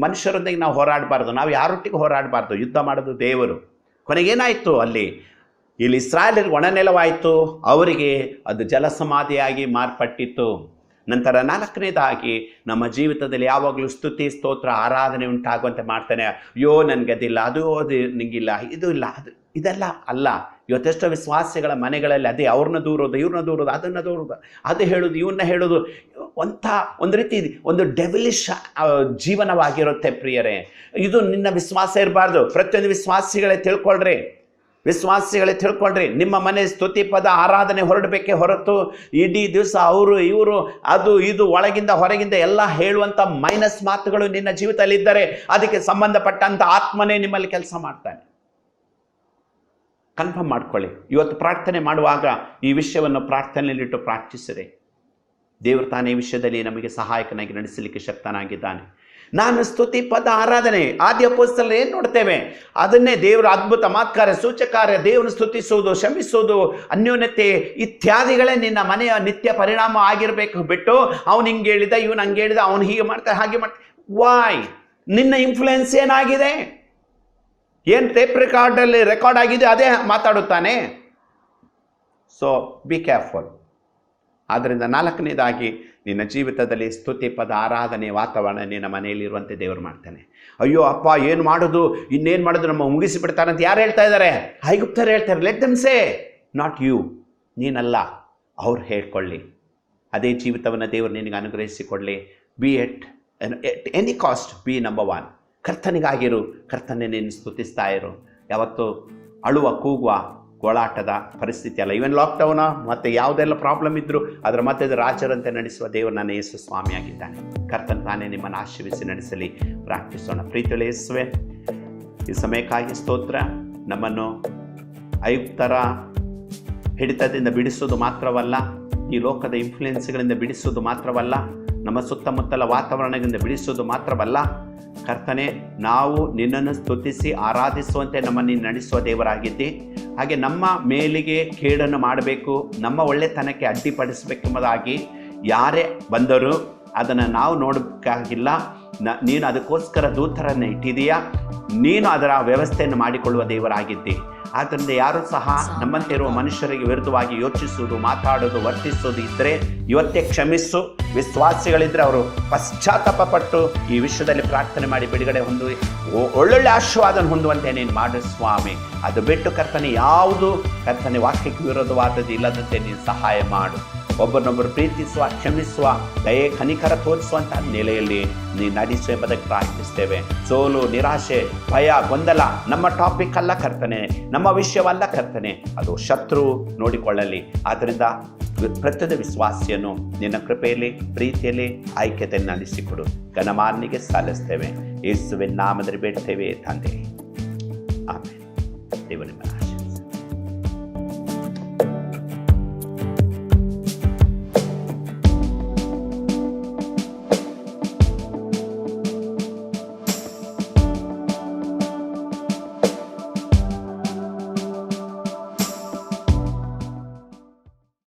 ಮನುಷ್ಯರೊಂದಿಗೆ ನಾವು ಹೋರಾಡಬಾರ್ದು, ನಾವು ಯಾರೊಟ್ಟಿಗೆ ಹೋರಾಡಬಾರ್ದು. ಯುದ್ಧ ಮಾಡೋದು ದೇವರು. ಕೊನೆಗೇನಾಯಿತು? ಇಲ್ಲಿ ಇಸ್ರಾಯೇಲರಿಗೆ ಒಣನೆಲವಾಯಿತು, ಅವರಿಗೆ ಅದು ಜಲಸಮಾಧಿಯಾಗಿ ಮಾರ್ಪಟ್ಟಿತ್ತು. ನಂತರ ನಾಲ್ಕನೇದಾಗಿ, ನಮ್ಮ ಜೀವಿತದಲ್ಲಿ ಯಾವಾಗಲೂ ಸ್ತುತಿ, ಸ್ತೋತ್ರ, ಆರಾಧನೆ ಉಂಟಾಗುವಂತೆ ಮಾಡ್ತಾನೆ. ಅಯ್ಯೋ ನನಗದಿಲ್ಲ, ಅದು ನಿಂಗಿಲ್ಲ, ಇದು ಇಲ್ಲ, ಇದೆಲ್ಲ ಅಲ್ಲ. ಇವತ್ತೆಷ್ಟೋ ವಿಶ್ವಾಸಿಗಳ ಮನೆಗಳಲ್ಲಿ ಅದೇ ಅವ್ರನ್ನ ದೂರೋದು, ಇವ್ರನ್ನ ದೂರೋದು, ಅದನ್ನು ದೂರೋದು, ಅದು ಹೇಳೋದು, ಇವನ್ನ ಹೇಳೋದು, ಒಂದು ರೀತಿ ಒಂದು ಡೆವಿಲಿಶ್ ಜೀವನವಾಗಿರುತ್ತೆ. ಪ್ರಿಯರೇ, ಇದು ನಿನ್ನ ವಿಶ್ವಾಸ ಇರಬಾರ್ದು. ಪ್ರತಿಯೊಂದು ವಿಶ್ವಾಸಿಗಳೇ ತಿಳ್ಕೊಳ್ರಿ, ನಿಮ್ಮ ಮನೆ ಸ್ತುತಿ ಪದ ಆರಾಧನೆ ಹೊರಡಬೇಕೇ ಹೊರತು ಇಡೀ ದಿವಸ ಅವರು ಇವರು ಅದು ಇದು ಒಳಗಿಂದ ಹೊರಗಿಂದ ಎಲ್ಲ ಹೇಳುವಂಥ ಮೈನಸ್ ಮಾತುಗಳು ನಿನ್ನ ಜೀವಿತದಲ್ಲಿ ಇದ್ದರೆ ಅದಕ್ಕೆ ಸಂಬಂಧಪಟ್ಟಂಥ ಆತ್ಮನೇ ನಿಮ್ಮಲ್ಲಿ ಕೆಲಸ ಮಾಡ್ತಾನೆ. ಕನ್ಫರ್ಮ್ ಮಾಡ್ಕೊಳ್ಳಿ. ಇವತ್ತು ಪ್ರಾರ್ಥನೆ ಮಾಡುವಾಗ ಈ ವಿಷಯವನ್ನು ಪ್ರಾರ್ಥನೆಯಲ್ಲಿಟ್ಟು ಪ್ರಾರ್ಥಿಸಿದೆ. ದೇವರು ತಾನೇ ಈ ವಿಷಯದಲ್ಲಿ ನಮಗೆ ಸಹಾಯಕನಾಗಿ ನಡೆಸಲಿಕ್ಕೆ ಶಕ್ತನಾಗಿದ್ದಾನೆ. ನಾನು ಸ್ತುತಿ ಪದ ಆರಾಧನೆ ಆದಿ ಅಪೊಸ್ತಲರಲ್ಲಿ ಏನು ನೋಡ್ತೇವೆ? ಅದನ್ನೇ ದೇವರ ಅದ್ಭುತ ಮಾತ್ಕಾರ್ಯ ಸೂಚಕಾರ್ಯ, ದೇವರನ್ನು ಸ್ತುತಿಸುವುದು, ಶ್ರಮಿಸುವುದು, ಅನ್ಯೋನ್ಯತೆ ಇತ್ಯಾದಿಗಳೇ ನಿನ್ನ ಮನೆಯ ನಿತ್ಯ ಪರಿಣಾಮ ಆಗಿರಬೇಕು. ಬಿಟ್ಟು ಅವನು ಹಿಂಗೆ ಹೇಳಿದ, ಇವನು ಹಂಗೆ ಹೇಳಿದ, ಅವನು ಹೀಗೆ ಮಾಡ್ತಾರೆ, ಹಾಗೆ ಮಾಡ್ತಾರೆ. ವಾಯ್? ನಿನ್ನ ಇನ್ಫ್ಲುಯೆನ್ಸ್ ಏನಾಗಿದೆ? ಏನು ಟೇಪ್ ರೆಕಾರ್ಡಲ್ಲಿ ರೆಕಾರ್ಡ್ ಆಗಿದೆ ಅದೇ ಮಾತಾಡುತ್ತಾನೆ. So be careful. ಆದ್ದರಿಂದ 4ನೇದಾಗಿ ನಿನ್ನ ಜೀವಿತದಲ್ಲಿ ಸ್ತುತಿ ಪದ ಆರಾಧನೆ ವಾತಾವರಣ ನಿನ್ನ ಮನೆಯಲ್ಲಿರುವಂತೆ ದೇವರು ಮಾಡ್ತಾನೆ. ಅಯ್ಯೋ ಅಪ್ಪ ಏನು ಮಾಡೋದು, ಇನ್ನೇನು ಮಾಡೋದು, ನಮ್ಮ ಮುಗಿಸಿ ಬಿಡ್ತಾರೆ ಅಂತ ಯಾರು ಹೇಳ್ತಾ ಇದ್ದಾರೆ? ಐಗುಪ್ತರು ಹೇಳ್ತಾರೆ. Let them say, not you. ನೀನಲ್ಲ, ಅವ್ರು ಹೇಳ್ಕೊಳ್ಳಿ. ಅದೇ ಜೀವಿತವನ್ನು ದೇವರು ನಿನಗೆ ಅನುಗ್ರಹಿಸಿಕೊಡಲಿ. Be at any cost be number 1. ಕರ್ತನಿಗಾಗಿರು, ಕರ್ತನೇ ನೀನು ಸ್ತುತಿಸ್ತಾ ಇರು. ಯಾವತ್ತು ಅಳುವ ಕೂಗುವ ಗೋಳಾಟದ ಪರಿಸ್ಥಿತಿ ಅಲ್ಲ. ಇವನ್ ಲಾಕ್ಡೌನ ಮತ್ತು ಯಾವುದೆಲ್ಲ ಪ್ರಾಬ್ಲಮ್ ಇದ್ದರೂ ಅದರ ಮಧ್ಯದ ರಾಜರಂತೆ ನಡೆಸುವ ದೇವರು ನನ್ನ ಯೇಸು ಸ್ವಾಮಿಯಾಗಿದ್ದಾನೆ. ಕರ್ತನ ತಾನೇ ನಿಮ್ಮನ್ನು ಆಶೀರ್ವಿಸಿ ನಡೆಸಲಿ. ಪ್ರಾರ್ಥಿಸೋಣ. ಪ್ರೀತಿಯುಳ್ಳ ಯೇಸುವೇ, ಈ ಸಮಯಕ್ಕಾಗಿ ಸ್ತೋತ್ರ. ನಮ್ಮನ್ನು ಐಗುಪ್ತರ ಹಿಡಿತದಿಂದ ಬಿಡಿಸೋದು ಮಾತ್ರವಲ್ಲ, ಈ ಲೋಕದ ಇನ್ಫ್ಲುಯೆನ್ಸ್ಗಳಿಂದ ಬಿಡಿಸೋದು ಮಾತ್ರವಲ್ಲ, ನಮ್ಮ ಸುತ್ತಮುತ್ತಲ ವಾತಾವರಣದಿಂದ ಬಿಡಿಸೋದು ಮಾತ್ರವಲ್ಲ, ಕರ್ತನೆ ನಾವು ನಿನ್ನನ್ನು ಸ್ತುತಿಸಿ ಆರಾಧಿಸುವಂತೆ ನಮ್ಮನ್ನು ನಡೆಸುವ ದೇವರಾಗಿದ್ದಿ. ಹಾಗೆ ನಮ್ಮ ಮೇಲಿಗೆ ಕೇಡನ್ನು ಮಾಡಬೇಕು, ನಮ್ಮ ಒಳ್ಳೆತನಕ್ಕೆ ಅಡ್ಡಿಪಡಿಸಬೇಕೆಂಬುದಾಗಿ ಯಾರೇ ಬಂದರೂ ಅದನ್ನು ನಾವು ನೋಡಬೇಕಾಗಿಲ್ಲ. ನೀನು ಅದಕ್ಕೋಸ್ಕರ ದೂತರನ್ನು ಇಟ್ಟಿದೀಯಾ. ನೀನು ಅದರ ವ್ಯವಸ್ಥೆಯನ್ನು ಮಾಡಿಕೊಳ್ಳುವ ದೇವರಾಗಿದ್ದಿ. ಆದ್ದರಿಂದ ಯಾರೂ ಸಹ ನಮ್ಮಂತೆ ಇರುವ ಮನುಷ್ಯರಿಗೆ ವಿರುದ್ಧವಾಗಿ ಯೋಚಿಸುವುದು, ಮಾತಾಡೋದು, ವರ್ತಿಸೋದು ಇದ್ದರೆ ಇವತ್ತೇ ಕ್ಷಮಿಸು. ವಿಶ್ವಾಸಿಗಳಿದ್ದರೆ ಅವರು ಪಶ್ಚಾತ್ತಾಪ ಪಟ್ಟು ಈ ವಿಷಯದಲ್ಲಿ ಪ್ರಾರ್ಥನೆ ಮಾಡಿ ಬಿಡುಗಡೆ ಹೊಂದಿ ಒಳ್ಳೊಳ್ಳೆ ಆಶೀರ್ವಾದನ ಹೊಂದುವಂತೆ ನೀನು ಮಾಡು ಸ್ವಾಮಿ. ಅದು ಬಿಟ್ಟು ಕರ್ತನೆ ಯಾವುದು ಕರ್ತನೆ ವಾಕ್ಯಕ್ಕೆ ವಿರೋಧವಾದದ್ದು ಇಲ್ಲದಂತೆ ನೀನು ಸಹಾಯ ಮಾಡು. ಒಬ್ಬರನ್ನೊಬ್ಬರು ಪ್ರೀತಿಸುವ, ಕ್ಷಮಿಸುವ, ದಯೆ ಕನಿಕರ ತೋರಿಸುವಂಥ ನೆಲೆಯಲ್ಲಿ ನೀನು ನಡೆಸುವ ಎಂಬುದಕ್ಕೆ ಪ್ರಾರ್ಥಿಸ್ತೇವೆ. ಸೋಲು, ನಿರಾಶೆ, ಭಯ, ಗೊಂದಲ ನಮ್ಮ ಟಾಪಿಕ್ ಅಲ್ಲ ಕರ್ತನೆ, ನಮ್ಮ ವಿಷಯವಲ್ಲ ಕರ್ತನೆ. ಅದು ಶತ್ರು ನೋಡಿಕೊಳ್ಳಲಿ. ಆದ್ದರಿಂದ ಪ್ರತಿಯೊಂದು ವಿಶ್ವಾಸಿಯನ್ನು ನಿನ್ನ ಕೃಪೆಯಲ್ಲಿ, ಪ್ರೀತಿಯಲ್ಲಿ, ಐಕ್ಯತೆಯನ್ನು ನಡೆಸಿಕೊಡು. ಘನಮಾನ್ಯಗೆ ಸಲ್ಲಿಸ್ತೇವೆ. ಯೇಸುವಿನ ನಾಮದಲ್ಲಿ ಬೇಡ್ತೇವೆ ತಂದೆ, ಆಮೇಲೆ. ದೇವರು ನಿಮ್ಮನ್ನು